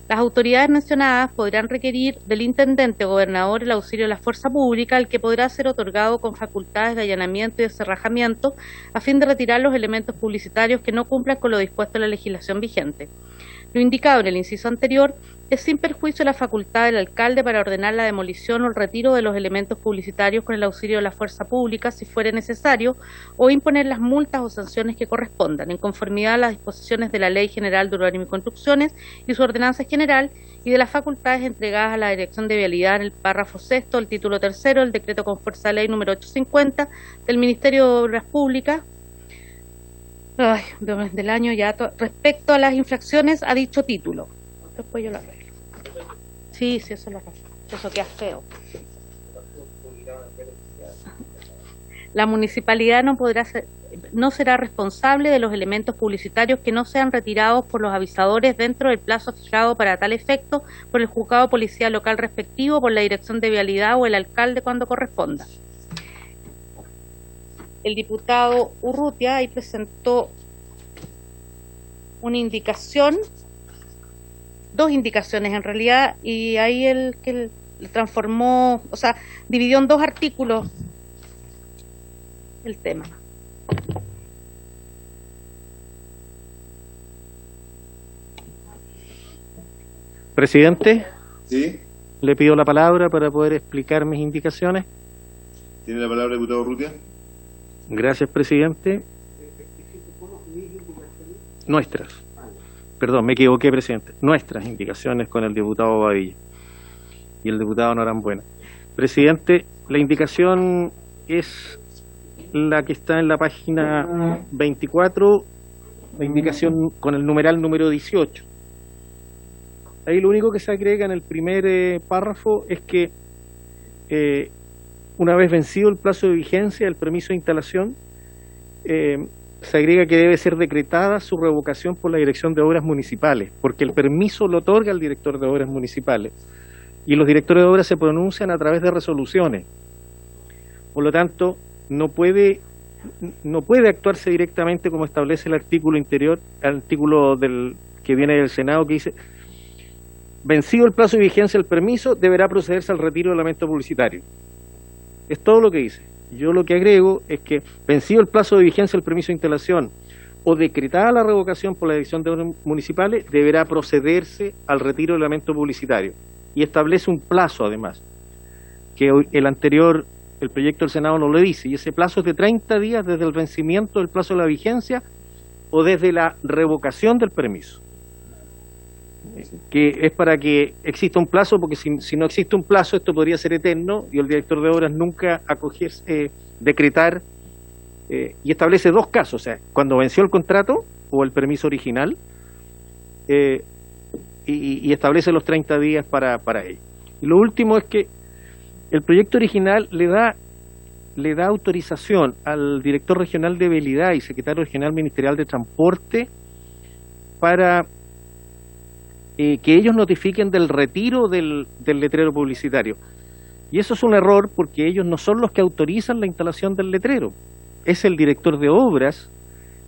Las autoridades mencionadas podrán requerir del intendente o gobernador el auxilio de la fuerza pública, al que podrá ser otorgado con facultades de allanamiento y descerrajamiento a fin de retirar los elementos publicitarios que no cumplan con lo dispuesto en la legislación vigente. Lo indicado en el inciso anterior es sin perjuicio de la facultad del alcalde para ordenar la demolición o el retiro de los elementos publicitarios con el auxilio de la fuerza pública si fuere necesario, o imponer las multas o sanciones que correspondan, en conformidad a las disposiciones de la Ley General de Urbanismo y Construcciones y su ordenanza general, y de las facultades entregadas a la Dirección de Vialidad en el párrafo sexto del título tercero del decreto con fuerza de ley número 850 del Ministerio de Obras Públicas del año ya respecto a las infracciones a dicho título. Después yo lo arreglo. Sí, eso lo arreglo. Eso queda feo. La municipalidad no será responsable de los elementos publicitarios que no sean retirados por los avisadores dentro del plazo fijado para tal efecto por el juzgado policial local respectivo, por la Dirección de Vialidad o el alcalde cuando corresponda. El diputado Urrutia ahí presentó una indicación, dos indicaciones en realidad, y ahí el que transformó, o sea, dividió en dos artículos el tema. Presidente, ¿Sí? le pido la palabra para poder explicar mis indicaciones. ¿Tiene la palabra el diputado Urrutia? Gracias, presidente. Perdón, me equivoqué, presidente. Nuestras indicaciones con el diputado Bobadilla y el diputado Norambuena. Presidente, la indicación es la que está en la página 24, la indicación con el numeral número 18. Ahí lo único que se agrega en el primer párrafo es que una vez vencido el plazo de vigencia del permiso de instalación, se agrega que debe ser decretada su revocación por la Dirección de Obras Municipales, porque el permiso lo otorga el director de Obras Municipales y los directores de obras se pronuncian a través de resoluciones. Por lo tanto, no puede actuarse directamente como establece el artículo interior, el artículo que viene del Senado, que dice: vencido el plazo de vigencia del permiso, deberá procederse al retiro del elemento publicitario. Es todo lo que dice. Yo lo que agrego es que, vencido el plazo de vigencia del permiso de instalación o decretada la revocación por la Dirección de Obras Municipales, deberá procederse al retiro del elemento publicitario. Y establece un plazo, además, que el proyecto del Senado no lo dice, y ese plazo es de 30 días desde el vencimiento del plazo de la vigencia o desde la revocación del permiso. Que es para que exista un plazo, porque si no existe un plazo, esto podría ser eterno y el director de obras nunca decretar, y establece dos casos, o sea, cuando venció el contrato o el permiso original, y establece los 30 días para ello. Y lo último es que el proyecto original le da autorización al director regional de Vialidad y secretario regional ministerial de Transporte para que ellos notifiquen del retiro del letrero publicitario. Y eso es un error porque ellos no son los que autorizan la instalación del letrero. Es el director de obras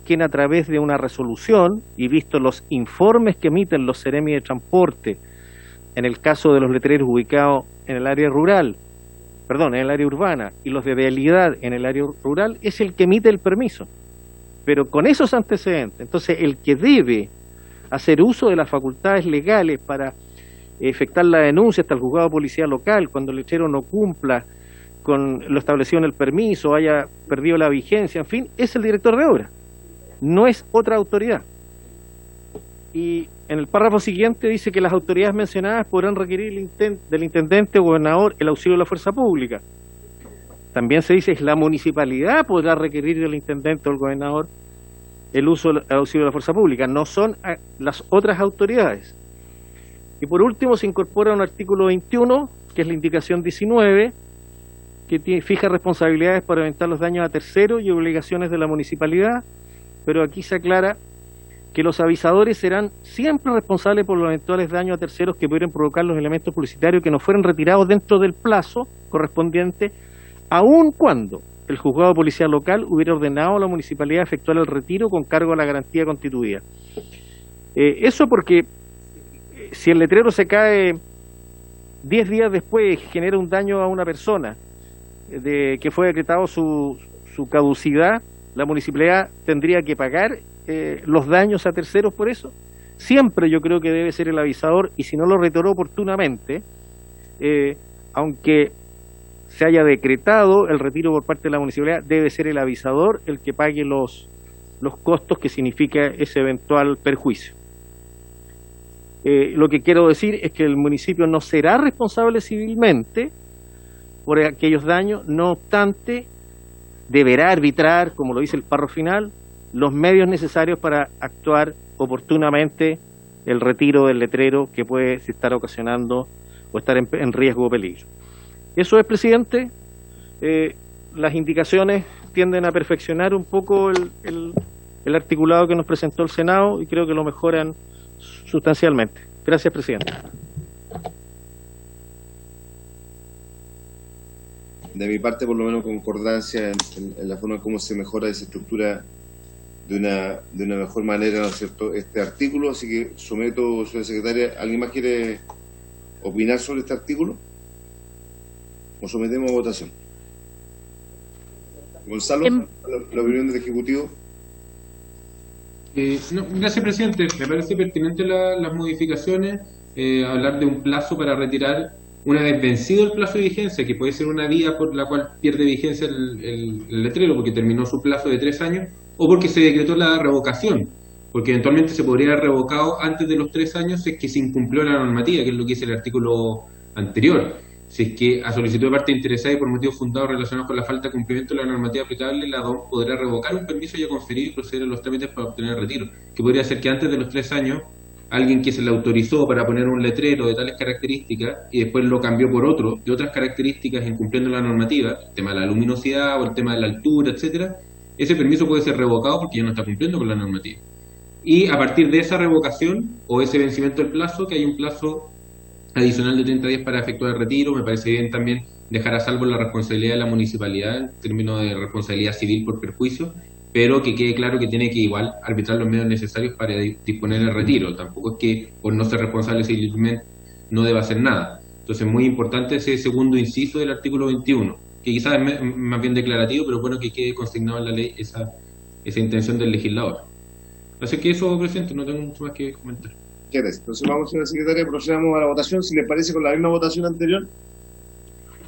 quien, a través de una resolución y visto los informes que emiten los Seremi de Transporte, en el caso de los letreros ubicados en el área rural, en el área urbana, y los de vialidad en el área rural, es el que emite el permiso. Pero con esos antecedentes, entonces el que debe hacer uso de las facultades legales para efectuar la denuncia hasta el juzgado de policía local cuando el letrero no cumpla con lo establecido en el permiso, haya perdido la vigencia, en fin, es el director de obra, no es otra autoridad. Y en el párrafo siguiente dice que las autoridades mencionadas podrán requerir del intendente o gobernador el auxilio de la fuerza pública. También se dice que la municipalidad podrá requerir del intendente o el gobernador el uso del auxilio de la fuerza pública, no son las otras autoridades. Y por último se incorpora un artículo 21, que es la indicación 19, que fija responsabilidades para evitar los daños a terceros y obligaciones de la municipalidad, pero aquí se aclara que los avisadores serán siempre responsables por los eventuales daños a terceros que pudieran provocar los elementos publicitarios que no fueran retirados dentro del plazo correspondiente, aun cuando el juzgado de policía local hubiera ordenado a la municipalidad efectuar el retiro con cargo a la garantía constituida. Eso porque si el letrero se cae 10 días después y genera un daño a una persona de que fue decretado su caducidad, la municipalidad tendría que pagar los daños a terceros por eso. Siempre yo creo que debe ser el avisador, y si no lo retiró oportunamente, aunque se haya decretado el retiro por parte de la municipalidad, debe ser el avisador el que pague los costos que significa ese eventual perjuicio. Lo que quiero decir es que el municipio no será responsable civilmente por aquellos daños, no obstante, deberá arbitrar, como lo dice el párrafo final, los medios necesarios para actuar oportunamente el retiro del letrero que puede estar ocasionando o estar en riesgo o peligro. Eso es, presidente. Las indicaciones tienden a perfeccionar un poco el articulado que nos presentó el Senado y creo que lo mejoran sustancialmente. Gracias, presidente. De mi parte, por lo menos, concordancia en la forma en cómo se mejora esa estructura de una mejor manera, ¿no es cierto?, este artículo. Así que someto, señora secretaria. ¿Alguien más quiere opinar sobre este artículo? ¿O sometemos a votación? Gonzalo, la opinión del Ejecutivo. No, gracias, presidente. Me parece pertinente las modificaciones, hablar de un plazo para retirar una vez vencido el plazo de vigencia, que puede ser una vía por la cual pierde vigencia el letrero porque terminó su plazo de 3 años, o porque se decretó la revocación, porque eventualmente se podría haber revocado antes de los 3 años si es que se incumplió la normativa, que es lo que dice el artículo anterior. Si es que a solicitud de parte interesada y por motivos fundados relacionados con la falta de cumplimiento de la normativa aplicable, la DOM podrá revocar un permiso ya conferido y proceder a los trámites para obtener el retiro. Que podría ser que antes de los 3 años, alguien que se le autorizó para poner un letrero de tales características y después lo cambió por otro de otras características incumpliendo la normativa, el tema de la luminosidad o el tema de la altura, etcétera, ese permiso puede ser revocado porque ya no está cumpliendo con la normativa. Y a partir de esa revocación o ese vencimiento del plazo, que hay un plazo adicional de 30 días para efectuar el retiro. Me parece bien también dejar a salvo la responsabilidad de la municipalidad en términos de responsabilidad civil por perjuicio, pero que quede claro que tiene que igual arbitrar los medios necesarios para disponer el retiro. Tampoco es que por no ser responsable civilmente no deba hacer nada. Entonces, muy importante ese segundo inciso del artículo 21, que quizás es más bien declarativo, pero bueno que quede consignado en la ley esa intención del legislador. Así que eso, presidente, no tengo mucho más que comentar. Entonces vamos, señora secretaria, procedamos a la votación, si le parece, con la misma votación anterior.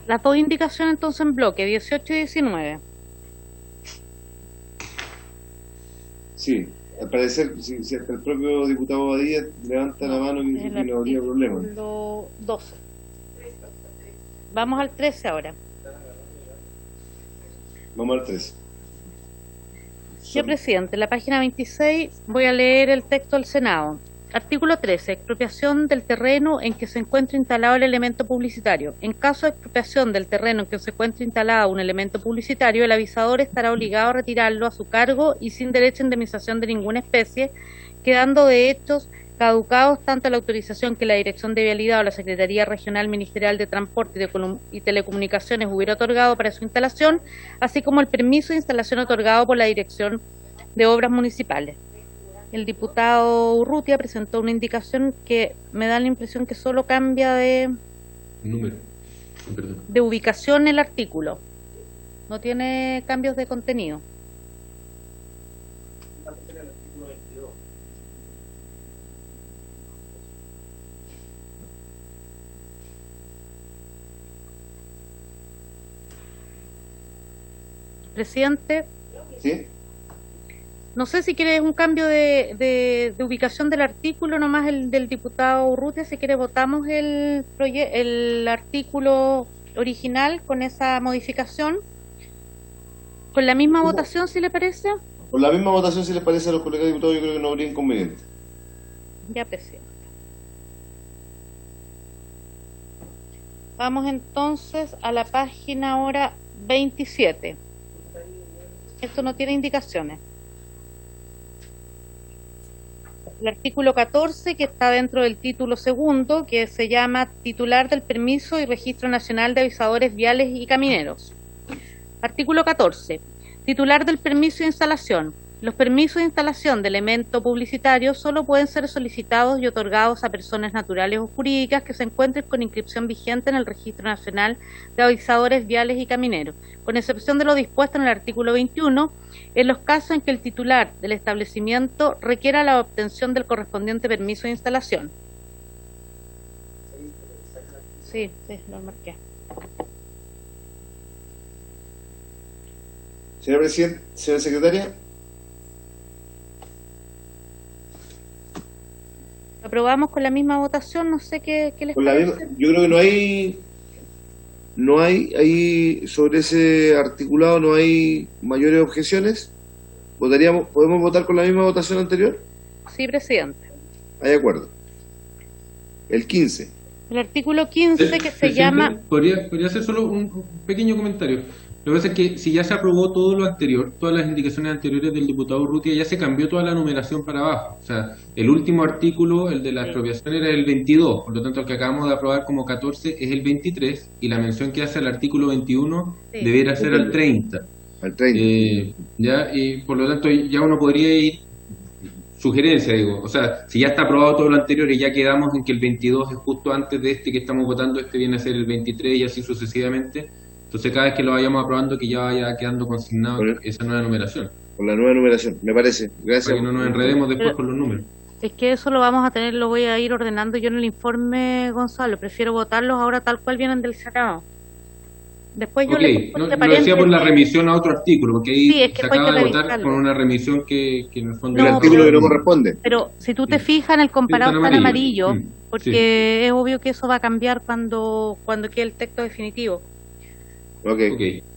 Las dos indicaciones entonces en bloque, 18 y 19. Sí, al parecer, si hasta el propio diputado Badía levanta la mano y dice que no habría problema. 12. Vamos al 13 ahora. Vamos al 13. Señor presidente, en la página 26 voy a leer el texto del Senado. Artículo 13. Expropiación del terreno en que se encuentre instalado el elemento publicitario. En caso de expropiación del terreno en que se encuentre instalado un elemento publicitario, el avisador estará obligado a retirarlo a su cargo y sin derecho a indemnización de ninguna especie, quedando de hechos caducados tanto la autorización que la Dirección de Vialidad o la Secretaría Regional Ministerial de Transporte y Telecomunicaciones hubiera otorgado para su instalación, así como el permiso de instalación otorgado por la Dirección de Obras Municipales. El diputado Urrutia presentó una indicación que me da la impresión que solo cambia de ubicación el artículo, no tiene cambios de contenido. Presidente. ¿Sí? No sé si quiere un cambio de ubicación del artículo, nomás el del diputado Urrutia. Si quiere votamos el artículo original con esa modificación, con la misma votación, si le parece. Con la misma votación, si les parece a los colegas diputados, yo creo que no habría inconveniente. Ya, presidente. Vamos entonces a la página ahora 27. Esto no tiene indicaciones. El artículo 14, que está dentro del título segundo, que se llama Titular del Permiso y Registro Nacional de Avisadores Viales y Camineros. Artículo 14. Titular del permiso de instalación. Los permisos de instalación de elemento publicitario solo pueden ser solicitados y otorgados a personas naturales o jurídicas que se encuentren con inscripción vigente en el Registro Nacional de Avisadores Viales y Camineros, con excepción de lo dispuesto en el artículo 21, en los casos en que el titular del establecimiento requiera la obtención del correspondiente permiso de instalación. Sí, lo marqué. Señor presidente, señora secretaria. Aprobamos con la misma votación, no sé qué les parece. Yo creo que no hay ahí sobre ese articulado, no hay mayores objeciones. ¿Podemos votar con la misma votación anterior? Sí, presidente. Hay acuerdo. El 15. El artículo 15 que se llama... ¿Podría hacer solo un pequeño comentario? Lo que pasa es que si ya se aprobó todo lo anterior, todas las indicaciones anteriores del diputado Urrutia, ya se cambió toda la numeración para abajo. O sea, el último artículo, el de la expropiación, era el 22, por lo tanto el que acabamos de aprobar como 14 es el 23, y la mención que hace al artículo 21 debiera ser al 30. Al 30. Ya, y por lo tanto ya uno podría ir, sugerencia digo, o sea, si ya está aprobado todo lo anterior y ya quedamos en que el 22 es justo antes de este que estamos votando, este viene a ser el 23 y así sucesivamente. Entonces cada vez que lo vayamos aprobando que ya vaya quedando consignado esa nueva numeración. Con la nueva numeración, me parece. Gracias. Para que no nos enredemos después con los números. Es que eso lo vamos a tener, lo voy a ir ordenando yo en el informe, Gonzalo. Prefiero votarlos ahora tal cual vienen del Senado. Después yo lo decía por la remisión a otro artículo, porque ahí sí, es que se acaba de votar con una remisión que en el fondo... el artículo que no corresponde. Pero si tú te fijas en el comparado está en amarillo, porque es obvio que eso va a cambiar cuando quede el texto definitivo. Ok.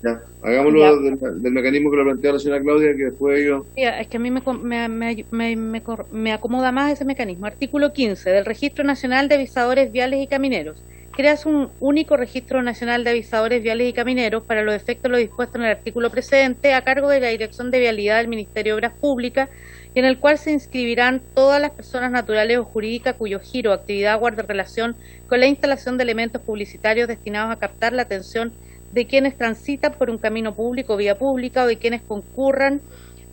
Ya. Hagámoslo del mecanismo que lo plantea la señora Claudia, que después yo... Es que a mí me acomoda más ese mecanismo. Artículo 15 del Registro Nacional de Avisadores Viales y Camineros. Creas un único Registro Nacional de Avisadores Viales y Camineros para los efectos de lo dispuesto en el artículo precedente a cargo de la Dirección de Vialidad del Ministerio de Obras Públicas, y en el cual se inscribirán todas las personas naturales o jurídicas cuyo giro o actividad guarde relación con la instalación de elementos publicitarios destinados a captar la atención de quienes transitan por un camino público o vía pública o de quienes concurran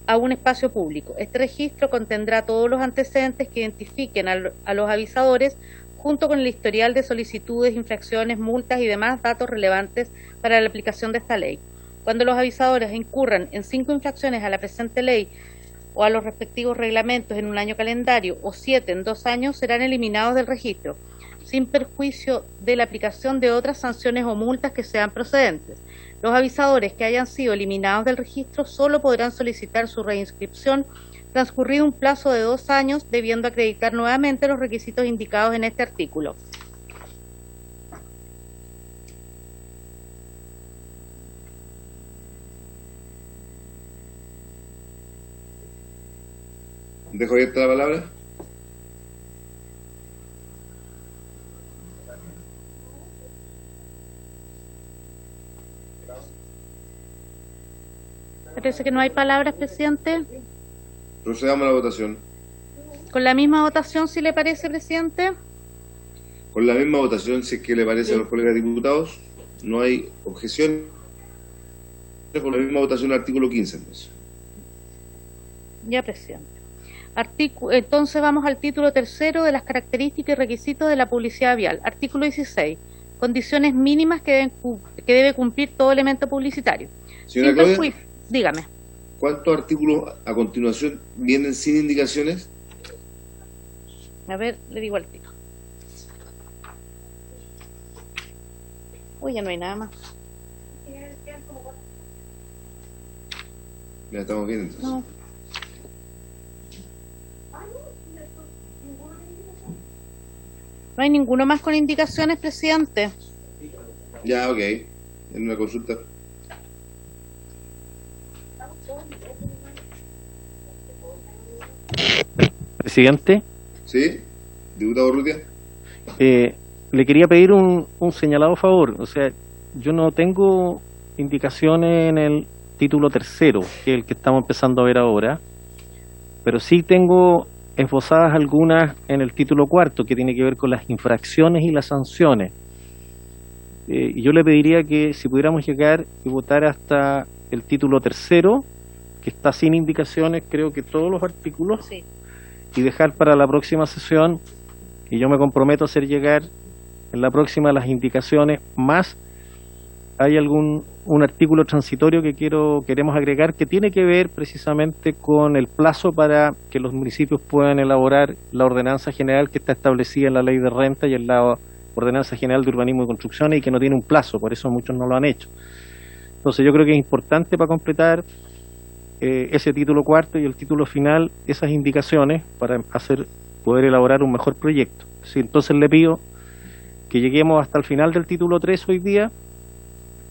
a un espacio público. Este registro contendrá todos los antecedentes que identifiquen a los avisadores, junto con el historial de solicitudes, infracciones, multas y demás datos relevantes para la aplicación de esta ley. Cuando los avisadores incurran en 5 infracciones a la presente ley o a los respectivos reglamentos en un año calendario o 7 en 2 años, serán eliminados del registro, sin perjuicio de la aplicación de otras sanciones o multas que sean procedentes. Los avisadores que hayan sido eliminados del registro solo podrán solicitar su reinscripción transcurrido un plazo de 2 años, debiendo acreditar nuevamente los requisitos indicados en este artículo. ¿Dejo abierta la palabra? Parece que no hay palabras, presidente. Procedamos a la votación. Con la misma votación, si le parece, presidente. Con la misma votación, si es que le parece a los colegas diputados, no hay objeción. Con la misma votación, el artículo 15, entonces. Ya, presidente. Entonces vamos al título tercero de las características y requisitos de la publicidad vial. Artículo 16. Condiciones mínimas que debe cumplir todo elemento publicitario. Señora Claudia, dígame. ¿Cuántos artículos a continuación vienen sin indicaciones? A ver, le digo al tiro. Uy, ya no hay nada más. Ya estamos bien, entonces. No. No hay ninguno más con indicaciones, presidente. Ya, ok. En una consulta. Presidente. ¿Sí? Diputado Urrutia. Le quería pedir un señalado favor. O sea, yo no tengo indicaciones en el título tercero, que es el que estamos empezando a ver ahora, pero sí tengo esbozadas algunas en el título cuarto, que tiene que ver con las infracciones y las sanciones. Y yo le pediría que si pudiéramos llegar y votar hasta el título tercero, que está sin indicaciones, creo que todos los artículos, Sí. y dejar para la próxima sesión, y yo me comprometo a hacer llegar en la próxima las indicaciones, más hay un artículo transitorio que queremos agregar, que tiene que ver precisamente con el plazo para que los municipios puedan elaborar la ordenanza general que está establecida en la ley de renta y en la ordenanza general de urbanismo y construcciones, y que no tiene un plazo, por eso muchos no lo han hecho. Entonces yo creo que es importante para completar ese título cuarto y el título final, esas indicaciones para poder elaborar un mejor proyecto. Sí, entonces le pido que lleguemos hasta el final del título 3 hoy día,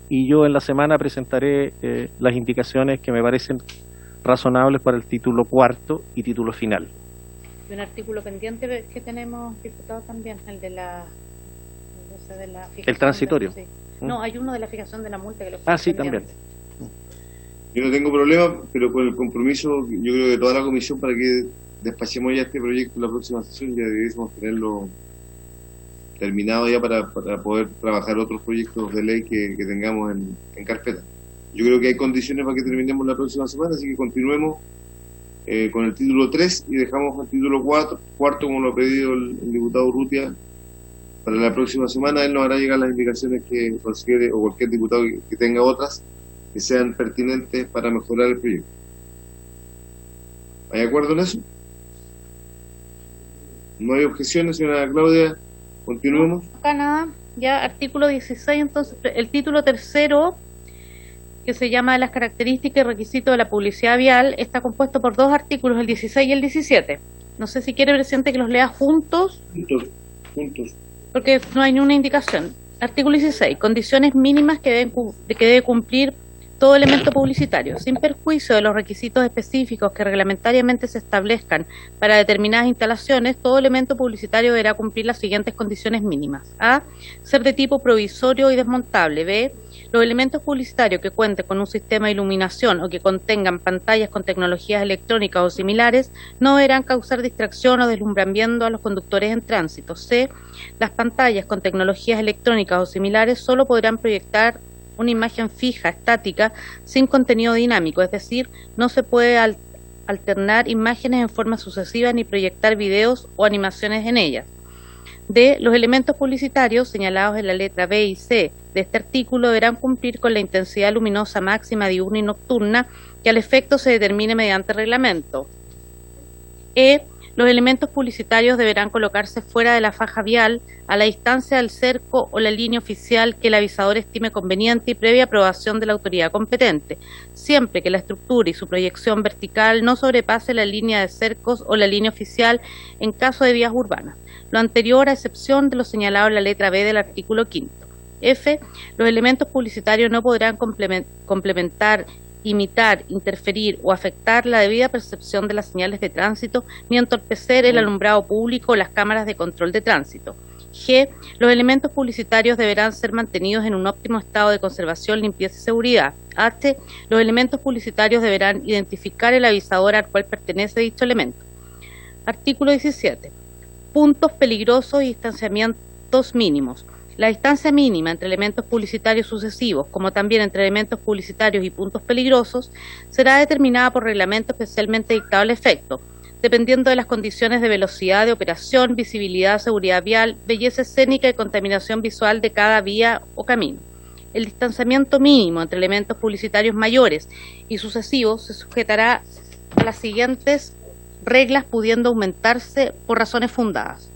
y yo en la semana presentaré las indicaciones que me parecen razonables para el título cuarto y título final. Y un artículo pendiente que tenemos, diputado, también, el de la fijación. El transitorio. Sí. No, hay uno de la fijación de la multa que lo sí, pendiente. también. Yo no tengo problema, pero con el compromiso, yo creo, de toda la comisión para que despachemos ya este proyecto en la próxima sesión, ya debiésemos tenerlo terminado ya para poder trabajar otros proyectos de ley que tengamos en carpeta. Yo creo que hay condiciones para que terminemos la próxima semana, así que continuemos con el título 3 y dejamos el título cuarto como lo ha pedido el diputado Urrutia para la próxima semana. Él nos hará llegar las indicaciones que considere, o cualquier diputado que tenga otras que sean pertinentes para mejorar el proyecto. ¿Hay acuerdo en eso? ¿No hay objeciones, señora Claudia? Continuemos. Acá nada, ya artículo 16, entonces el título tercero, que se llama las características y requisitos de la publicidad vial, está compuesto por dos artículos, el 16 y el 17. No sé si quiere, presidente, que los lea juntos. Juntos. Porque no hay ninguna indicación. Artículo 16, condiciones mínimas que debe cumplir todo elemento publicitario, sin perjuicio de los requisitos específicos que reglamentariamente se establezcan para determinadas instalaciones. Todo elemento publicitario deberá cumplir las siguientes condiciones mínimas. A. Ser de tipo provisorio y desmontable. B. Los elementos publicitarios que cuenten con un sistema de iluminación o que contengan pantallas con tecnologías electrónicas o similares no deberán causar distracción o deslumbramiento a los conductores en tránsito. C. Las pantallas con tecnologías electrónicas o similares solo podrán proyectar una imagen fija, estática, sin contenido dinámico, es decir, no se puede alternar imágenes en forma sucesiva ni proyectar videos o animaciones en ellas. D. Los elementos publicitarios señalados en la letra B y C de este artículo deberán cumplir con la intensidad luminosa máxima diurna y nocturna que al efecto se determine mediante reglamento. E. Los elementos publicitarios deberán colocarse fuera de la faja vial, a la distancia del cerco o la línea oficial que el avisador estime conveniente y previa aprobación de la autoridad competente, siempre que la estructura y su proyección vertical no sobrepase la línea de cercos o la línea oficial en caso de vías urbanas. Lo anterior a excepción de lo señalado en la letra B del artículo 5. F. Los elementos publicitarios no podrán complementar, imitar, interferir o afectar la debida percepción de las señales de tránsito ni entorpecer el alumbrado público o las cámaras de control de tránsito. G. Los elementos publicitarios deberán ser mantenidos en un óptimo estado de conservación, limpieza y seguridad. H. Los elementos publicitarios deberán identificar el avisador al cual pertenece dicho elemento. Artículo 17. Puntos peligrosos y distanciamientos mínimos. La distancia mínima entre elementos publicitarios sucesivos, como también entre elementos publicitarios y puntos peligrosos, será determinada por reglamento especialmente dictado al efecto, dependiendo de las condiciones de velocidad de operación, visibilidad, seguridad vial, belleza escénica y contaminación visual de cada vía o camino. El distanciamiento mínimo entre elementos publicitarios mayores y sucesivos se sujetará a las siguientes reglas, pudiendo aumentarse por razones fundadas.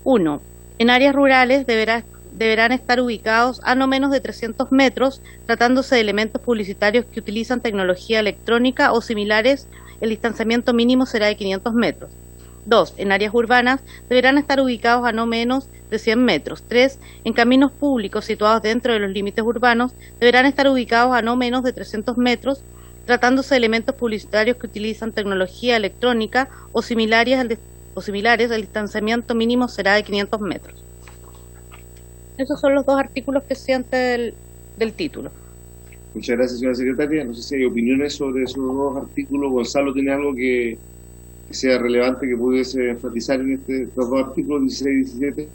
1. En áreas rurales deberán estar ubicados a no menos de 300 metros, tratándose de elementos publicitarios que utilizan tecnología electrónica o similares. El distanciamiento mínimo será de 500 metros. 2. En áreas urbanas deberán estar ubicados a no menos de 100 metros. 3. En caminos públicos situados dentro de los límites urbanos deberán estar ubicados a no menos de 300 metros, tratándose de elementos publicitarios que utilizan tecnología electrónica o similares. El distanciamiento mínimo será de 500 metros. Esos son los dos artículos, presidente, del título. Muchas gracias, señora secretaria. No sé si hay opiniones sobre esos dos artículos. Gonzalo, ¿tiene algo que sea relevante que pudiese enfatizar en estos dos artículos, 16 y 17?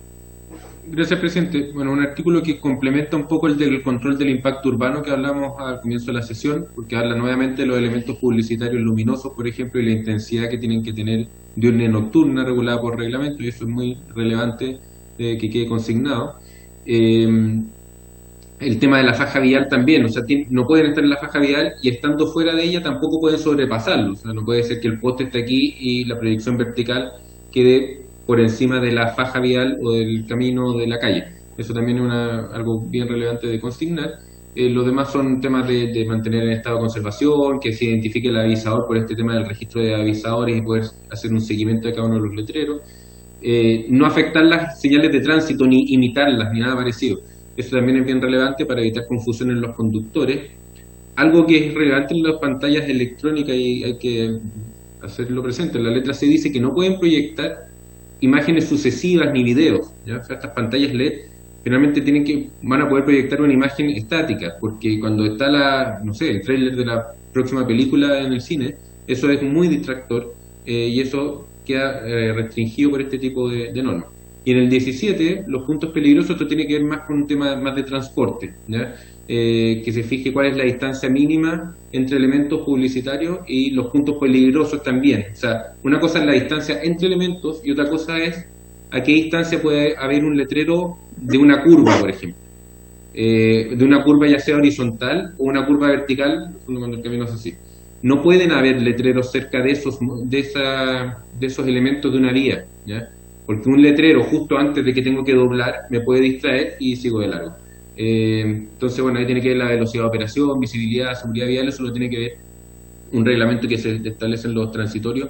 Gracias, presidente. Bueno, un artículo que complementa un poco el del control del impacto urbano que hablamos al comienzo de la sesión, porque habla nuevamente de los elementos publicitarios luminosos, por ejemplo, y la intensidad que tienen que tener diurna y nocturna regulada por reglamento, y eso es muy relevante que quede consignado. El tema de la faja vial también, o sea, no pueden estar en la faja vial y estando fuera de ella tampoco pueden sobrepasarlo, o sea, no puede ser que el poste esté aquí y la proyección vertical quede por encima de la faja vial o del camino de la calle. Eso también es algo bien relevante de consignar. Los demás son temas de mantener en estado de conservación, que se identifique el avisador por este tema del registro de avisadores y poder hacer un seguimiento de cada uno de los letreros. No afectar las señales de tránsito ni imitarlas ni nada parecido. Eso también es bien relevante para evitar confusión en los conductores. Algo que es relevante en las pantallas electrónicas y hay que hacerlo presente. En la letra C dice que no pueden proyectar imágenes sucesivas ni videos, ¿ya? O sea, estas pantallas LED finalmente van a poder proyectar una imagen estática, porque cuando está el tráiler de la próxima película en el cine, eso es muy distractor y eso queda restringido por este tipo de normas. Y en el 17, los puntos peligrosos, esto tiene que ver más con un tema más de transporte, ¿ya? Que se fije cuál es la distancia mínima entre elementos publicitarios y los puntos peligrosos también. O sea, una cosa es la distancia entre elementos y otra cosa es a qué distancia puede haber un letrero de una curva, por ejemplo. De una curva ya sea horizontal o una curva vertical, cuando el camino es así. No pueden haber letreros cerca de esos elementos de una vía, ¿ya? Porque un letrero justo antes de que tengo que doblar me puede distraer y sigo de largo. Entonces, bueno, ahí tiene que ver la velocidad de operación, visibilidad, seguridad vial, eso lo tiene que ver un reglamento que se establece en los transitorios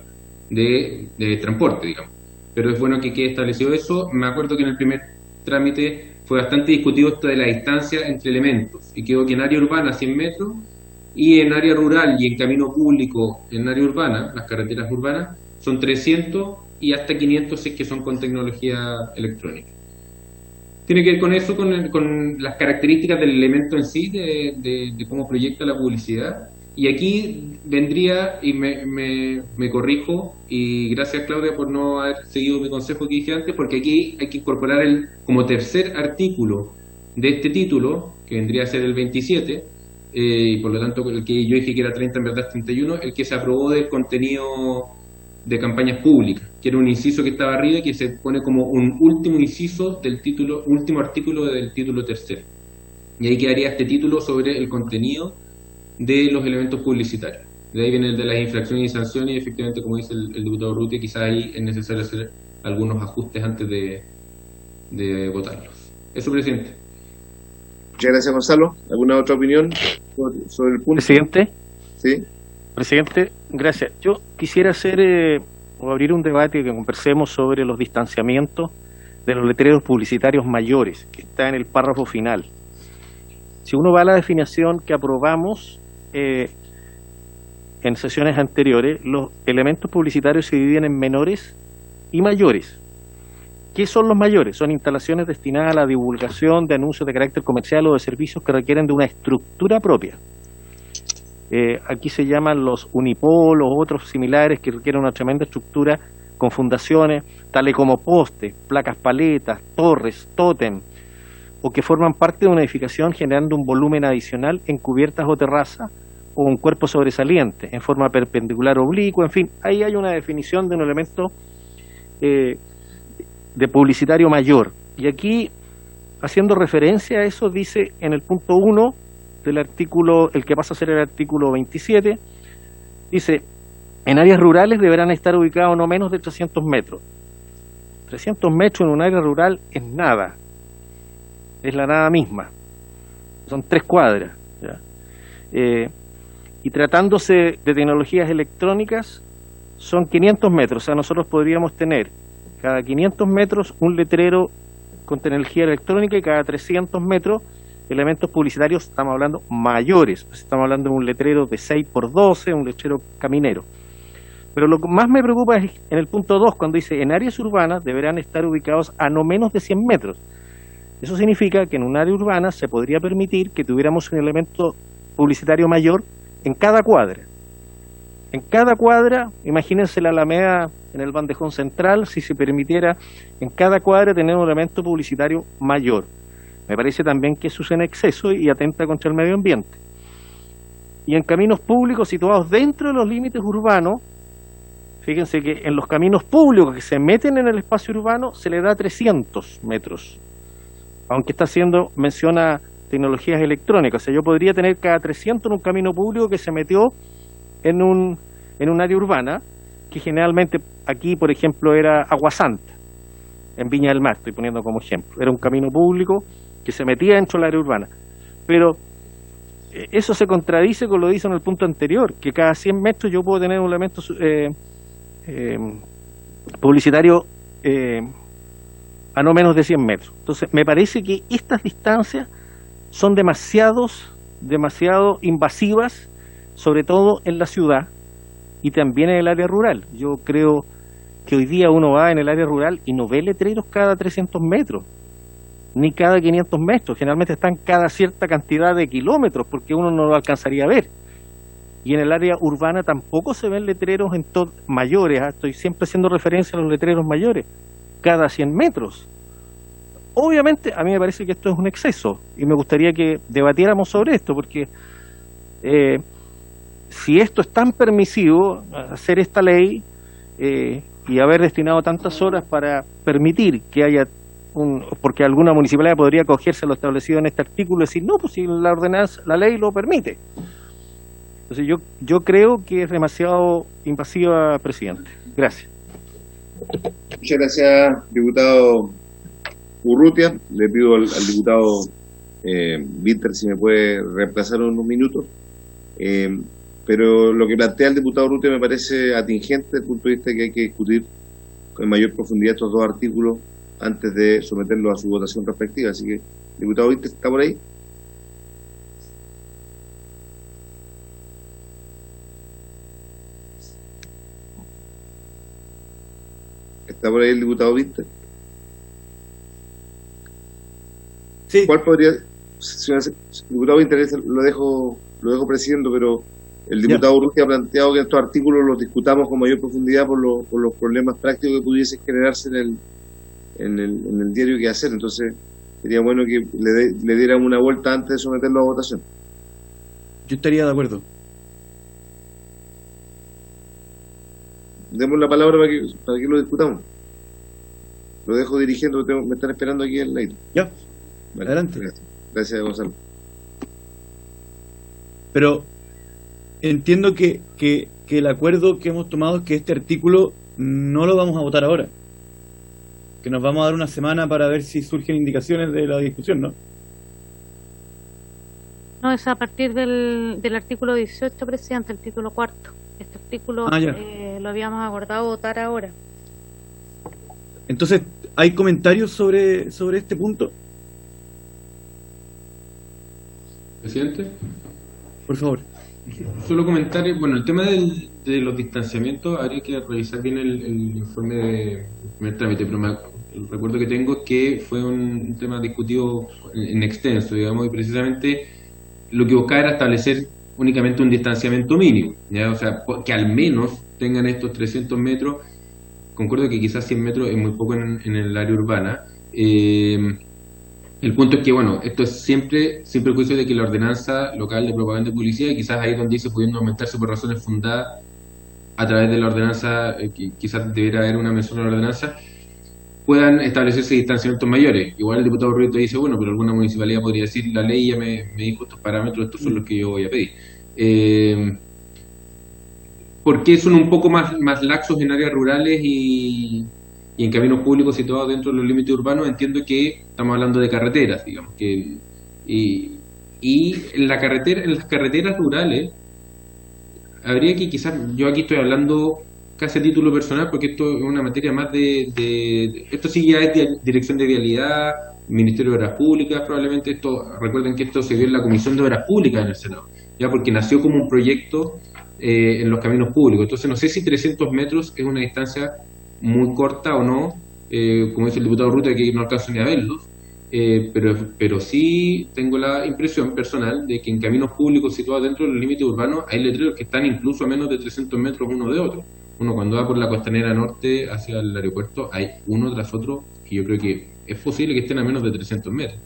de transporte, digamos. Pero es bueno que quede establecido eso. Me acuerdo que en el primer trámite fue bastante discutido esto de la distancia entre elementos, y quedó que en área urbana 100 metros, y en área rural y en camino público en área urbana, las carreteras urbanas, son 300 y hasta 500 si es que son con tecnología electrónica. Tiene que ver con eso, con las características del elemento en sí, de cómo proyecta la publicidad. Y aquí vendría, y me corrijo, y gracias Claudia por no haber seguido mi consejo que dije antes, porque aquí hay que incorporar como tercer artículo de este título, que vendría a ser el 27, y por lo tanto el que yo dije que era 30, en verdad es 31, el que se aprobó del contenido de campañas públicas, que era un inciso que estaba arriba y que se pone como un último inciso del título, último artículo del título tercero. Y ahí quedaría este título sobre el contenido de los elementos publicitarios. De ahí viene el de las infracciones y sanciones, y efectivamente, como dice el diputado Urrutia, quizás ahí es necesario hacer algunos ajustes antes de votarlos. Eso, presidente. Muchas gracias, Gonzalo. ¿Alguna otra opinión sobre el punto? Presidente. Sí. Presidente, gracias. Yo quisiera abrir un debate que conversemos sobre los distanciamientos de los letreros publicitarios mayores, que está en el párrafo final. Si uno va a la definición que aprobamos en sesiones anteriores, los elementos publicitarios se dividen en menores y mayores. ¿Qué son los mayores? Son instalaciones destinadas a la divulgación de anuncios de carácter comercial o de servicios que requieren de una estructura propia. Aquí se llaman los unipol o otros similares que requieren una tremenda estructura con fundaciones tales como postes, placas paletas, torres, tótem, o que forman parte de una edificación generando un volumen adicional en cubiertas o terrazas o un cuerpo sobresaliente en forma perpendicular oblicua, en fin, ahí hay una definición de un elemento de publicitario mayor. Y aquí, haciendo referencia a eso, dice en el punto 1 del artículo, el que pasa a ser el artículo 27, dice, en áreas rurales deberán estar ubicados no menos de 300 metros. 300 metros en un área rural es nada, es la nada misma, son 3 cuadras, ¿ya? Y tratándose de tecnologías electrónicas, son 500 metros, o sea, nosotros podríamos tener cada 500 metros un letrero con tecnología electrónica y cada 300 metros elementos publicitarios, estamos hablando mayores, estamos hablando de un letrero de 6x12, un letrero caminero. Pero lo que más me preocupa es en el punto 2, cuando dice, en áreas urbanas deberán estar ubicados a no menos de 100 metros. Eso significa que en un área urbana se podría permitir que tuviéramos un elemento publicitario mayor en cada cuadra. En cada cuadra, imagínense la Alameda en el bandejón central, si se permitiera en cada cuadra tener un elemento publicitario mayor. Me parece también que eso es en exceso y atenta contra el medio ambiente. Y en caminos públicos situados dentro de los límites urbanos, fíjense que en los caminos públicos que se meten en el espacio urbano se le da 300 metros, aunque está haciendo mención a tecnologías electrónicas. O sea, yo podría tener cada 300 en un camino público que se metió en un área urbana, que generalmente aquí, por ejemplo, era Aguasanta, en Viña del Mar, estoy poniendo como ejemplo. Era un camino público que se metía dentro del área urbana. Pero eso se contradice con lo que dice en el punto anterior, que cada 100 metros yo puedo tener un elemento publicitario a no menos de 100 metros. Entonces, me parece que estas distancias son demasiado invasivas, sobre todo en la ciudad y también en el área rural. Yo creo que hoy día uno va en el área rural y no ve letreros cada 300 metros, ni cada 500 metros. Generalmente están cada cierta cantidad de kilómetros, porque uno no lo alcanzaría a ver. Y en el área urbana tampoco se ven letreros mayores, estoy siempre haciendo referencia a los letreros mayores, cada 100 metros. Obviamente, a mí me parece que esto es un exceso, y me gustaría que debatiéramos sobre esto, porque si esto es tan permisivo, hacer esta ley y haber destinado tantas horas para permitir que haya porque alguna municipalidad podría acogerse a lo establecido en este artículo y decir, no, pues si la ordenanza, la ley lo permite. Entonces yo creo que es demasiado invasiva, presidente. Gracias. Muchas gracias, diputado Urrutia. Le pido al diputado Winter si me puede reemplazar unos minutos. Pero lo que plantea el diputado Urrutia me parece atingente desde el punto de vista de que hay que discutir con mayor profundidad estos 2 artículos antes de someterlos a su votación respectiva. Así que, diputado Winter, ¿está por ahí? ¿Está por ahí el diputado Winter? Sí. ¿Cuál podría, señor diputado Winter, lo dejo presidiendo, pero el diputado Urrutia ha planteado que estos artículos los discutamos con mayor profundidad por los problemas prácticos que pudiesen generarse en el diario que hacer? Entonces sería bueno que le dieran una vuelta antes de someterlo a votación. Yo estaría de acuerdo. Demos la palabra para que lo discutamos. Lo dejo dirigiendo, me están esperando aquí en el aire. Ya, vale, adelante. Gracias, Gonzalo. Pero entiendo que el acuerdo que hemos tomado es que este artículo no lo vamos a votar ahora, que nos vamos a dar una semana para ver si surgen indicaciones de la discusión, ¿no? No, es a partir del artículo 18, presidente, el título 4. Este artículo lo habíamos acordado votar ahora. Entonces, ¿hay comentarios sobre este punto? Presidente. Por favor. Solo comentarios. Bueno, el tema de los distanciamientos, habría que revisar bien el informe de primer trámite, pero el recuerdo que tengo es que fue un tema discutido en extenso, digamos, y precisamente lo que buscaba era establecer únicamente un distanciamiento mínimo, ¿ya? O sea, que al menos tengan estos 300 metros concuerdo que quizás 100 metros es muy poco en el área urbana. El punto es que, bueno, esto es siempre sin prejuicio de que la ordenanza local de propaganda y publicidad, y quizás ahí es donde dice pudiendo aumentarse por razones fundadas a través de la ordenanza, quizás debería haber una mención a la ordenanza, puedan establecerse distanciamientos mayores. Igual el diputado Rubio dice, bueno, pero alguna municipalidad podría decir, la ley ya me dijo estos parámetros, estos son los que yo voy a pedir. ¿Por qué son un poco más laxos en áreas rurales y en caminos públicos situados dentro de los límites urbanos? Entiendo que estamos hablando de carreteras, digamos, y en las carreteras rurales habría que quizás, yo aquí estoy hablando casi a título personal, porque esto es una materia más esto sí ya es de Dirección de Vialidad, Ministerio de Obras Públicas, probablemente recuerden que esto se vio en la Comisión de Obras Públicas en el Senado, ya porque nació como un proyecto en los caminos públicos. Entonces no sé si 300 metros es una distancia muy corta o no, como dice el diputado Ruta, que no alcanzo ni a verlos, pero sí tengo la impresión personal de que en caminos públicos situados dentro de los límites urbanos hay letreros que están incluso a menos de 300 metros uno de otro. Uno cuando va por la costanera norte hacia el aeropuerto hay uno tras otro, y yo creo que es posible que estén a menos de 300 metros.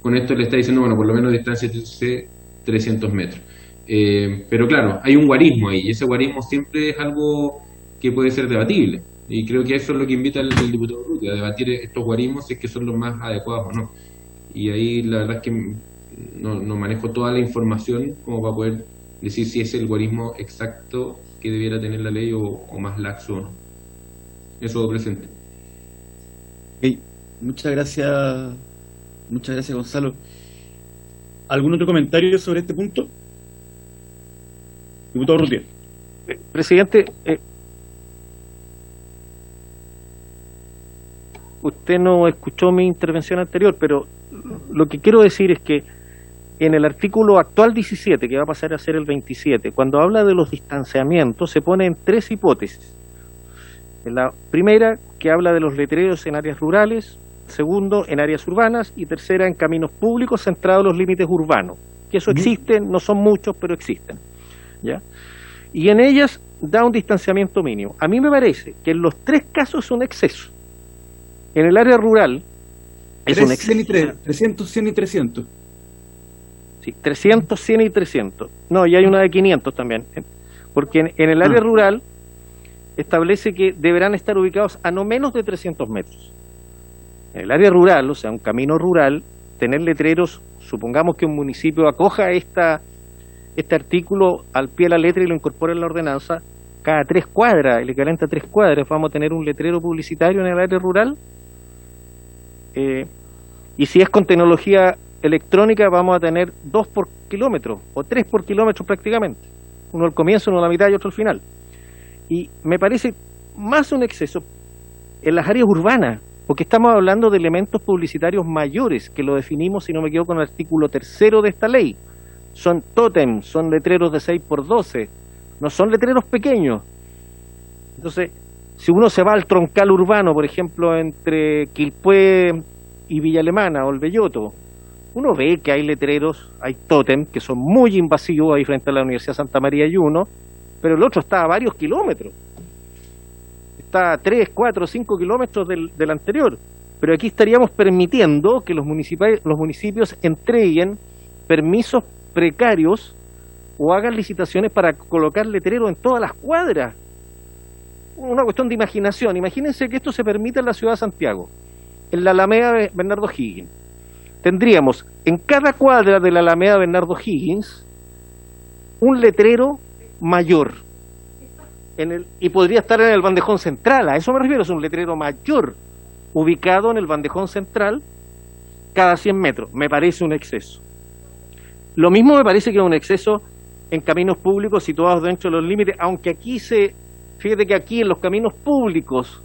Con esto le está diciendo, bueno, por lo menos distancia de 300 metros. Pero claro, hay un guarismo ahí, y ese guarismo siempre es algo que puede ser debatible. Y creo que eso es lo que invita el diputado Ruti, a debatir estos guarismos, si es que son los más adecuados o no. Y ahí la verdad es que no manejo toda la información como para poder decir si es el guarismo exacto que debiera tener la ley o más laxo o no. Eso presente. Okay. Muchas gracias, Gonzalo. ¿Algún otro comentario sobre este punto? Diputado Ruti. Presidente, usted no escuchó mi intervención anterior, pero lo que quiero decir es que en el artículo actual 17, que va a pasar a ser el 27, cuando habla de los distanciamientos, se pone en tres hipótesis. La primera, que habla de los letreros en áreas rurales; segundo, en áreas urbanas; y tercera, en caminos públicos centrados en los límites urbanos. Que eso existe, no son muchos, pero existen, ¿ya? Y en ellas da un distanciamiento mínimo. A mí me parece que en los tres casos es un exceso. En el área rural es un exceso. 300, 100 y 300. Sí, 300, 100 y 300. No, y hay una de 500 también. Porque en el área rural establece que deberán estar ubicados a no menos de 300 metros. En el área rural, o sea, un camino rural, tener letreros, supongamos que un municipio acoja este artículo al pie de la letra y lo incorpora en la ordenanza, cada 3 cuadras, el equivalente a 3 cuadras, vamos a tener un letrero publicitario en el área rural. Y si es con tecnología electrónica, vamos a tener 2 por kilómetro o 3 por kilómetro prácticamente, uno al comienzo, uno a la mitad y otro al final. Y me parece más un exceso en las áreas urbanas, porque estamos hablando de elementos publicitarios mayores, que lo definimos, si no me equivoco, en el artículo 3º de esta ley. Son tótems, son letreros de 6 por 12, no son letreros pequeños. Entonces, si uno se va al troncal urbano, por ejemplo, entre Quilpué y Villa Alemana o el Belloto, uno ve que hay letreros, hay tótem que son muy invasivos ahí frente a la Universidad Santa María y uno, pero el otro está a varios kilómetros, está a 3, 4, 5 kilómetros del anterior. Pero aquí estaríamos permitiendo que los municipios entreguen permisos precarios o hagan licitaciones para colocar letreros en todas las cuadras. Una cuestión de imaginación. Imagínense que esto se permita en la ciudad de Santiago, en la Alameda de Bernardo Higgins. Tendríamos en cada cuadra de la Alameda Bernardo Higgins un letrero mayor, y podría estar en el bandejón central. A eso me refiero, es un letrero mayor ubicado en el bandejón central cada 100 metros. Me parece un exceso. Lo mismo me parece que es un exceso en caminos públicos situados dentro de los límites, aunque aquí fíjate que aquí en los caminos públicos,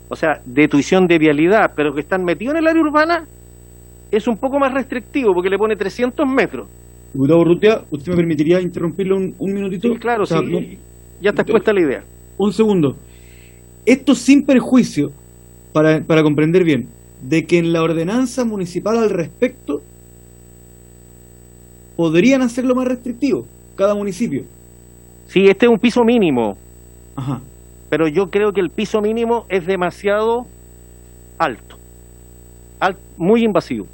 o sea, de tuición de vialidad, pero que están metidos en el área urbana, es un poco más restrictivo, porque le pone 300 metros. Diputado Urrutia, ¿usted me permitiría interrumpirlo un minutito? Sí, claro, o sea, sí. Ya está expuesta la idea. Un segundo. Esto sin perjuicio, para comprender bien, de que en la ordenanza municipal al respecto podrían hacerlo más restrictivo, cada municipio. Sí, este es un piso mínimo. Ajá. pero yo creo que el piso mínimo es demasiado alto, muy invasivo.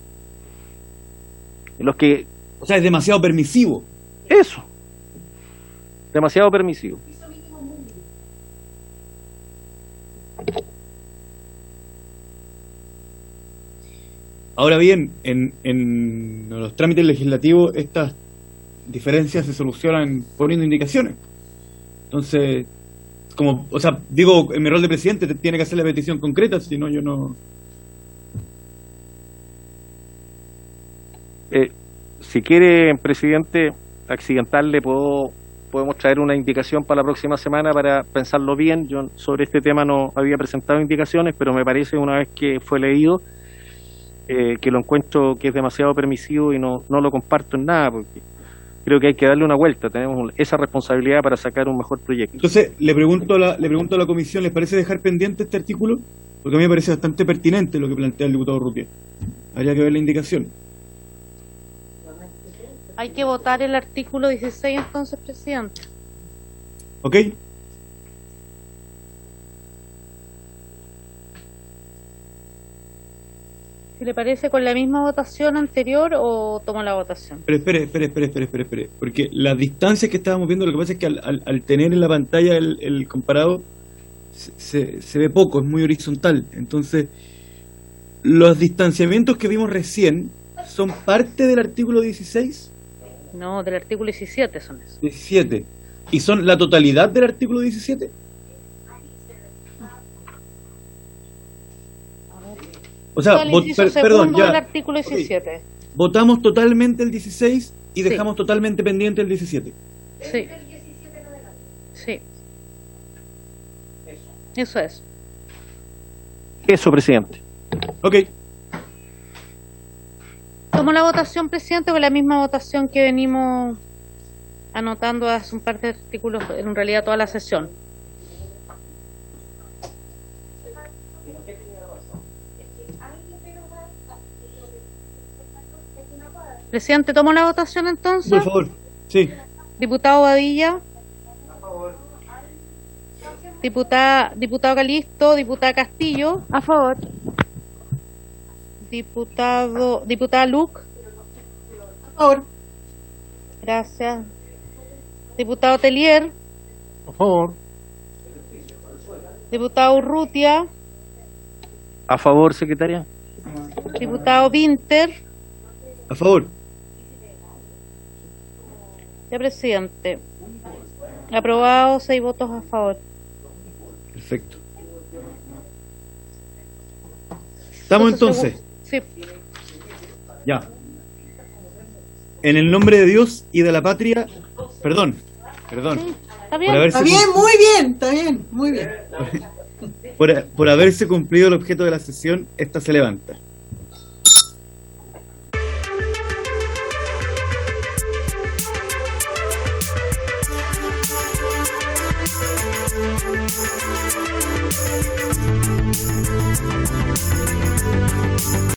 Los que, O sea, es demasiado permisivo. eso, demasiado permisivo. Ahora bien, en los trámites legislativos estas diferencias se solucionan poniendo indicaciones. Entonces, como, o sea, digo, en mi rol de presidente tiene que hacer la petición concreta, si no, yo no... Si quiere, presidente, accidental, podemos traer una indicación para la próxima semana para pensarlo bien. Yo sobre este tema no había presentado indicaciones, pero me parece, una vez que fue leído, que lo encuentro que es demasiado permisivo y no lo comparto en nada, porque creo que hay que darle una vuelta. Tenemos esa responsabilidad para sacar un mejor proyecto. Entonces, le pregunto a la comisión, ¿les parece dejar pendiente este artículo? Porque a mí me parece bastante pertinente lo que plantea el diputado Urrutia. Habría que ver la indicación. Hay que votar el artículo 16 entonces, presidente. ¿Ok? Si le parece, con la misma votación anterior o tomo la votación. Pero espere, porque las distancias que estábamos viendo, lo que pasa es que al tener en la pantalla el comparado, se ve poco, es muy horizontal. Entonces, los distanciamientos que vimos recién son parte del artículo 16. No, del artículo 17 son esos. 17. ¿Y son la totalidad del artículo 17? O sea, El inciso perdón, segundo ya. del artículo 17. Votamos totalmente el 16 y Sí. dejamos totalmente pendiente el 17. Sí. Sí. Eso es. Eso, presidente. Ok. Tomo la votación, presidente, con la misma votación que venimos anotando hace un par de artículos, en realidad toda la sesión. Presidente, tomo la votación entonces. Por favor. Sí. Diputado Badilla. Diputado Calisto, diputada Castillo. A favor. Diputada Luc. A favor. Gracias. Diputado Telier. A favor. Diputado Urrutia. A favor, secretaria. Diputado Winter. A favor. Ya, presidente. Aprobado, 6 votos a favor. Perfecto. ¿Estamos entonces? Sí. Ya. En el nombre de Dios y de la patria, perdón. Sí, está bien. Por haberse Está bien, muy bien, está bien, muy bien. por haberse cumplido el objeto de la sesión, esta se levanta.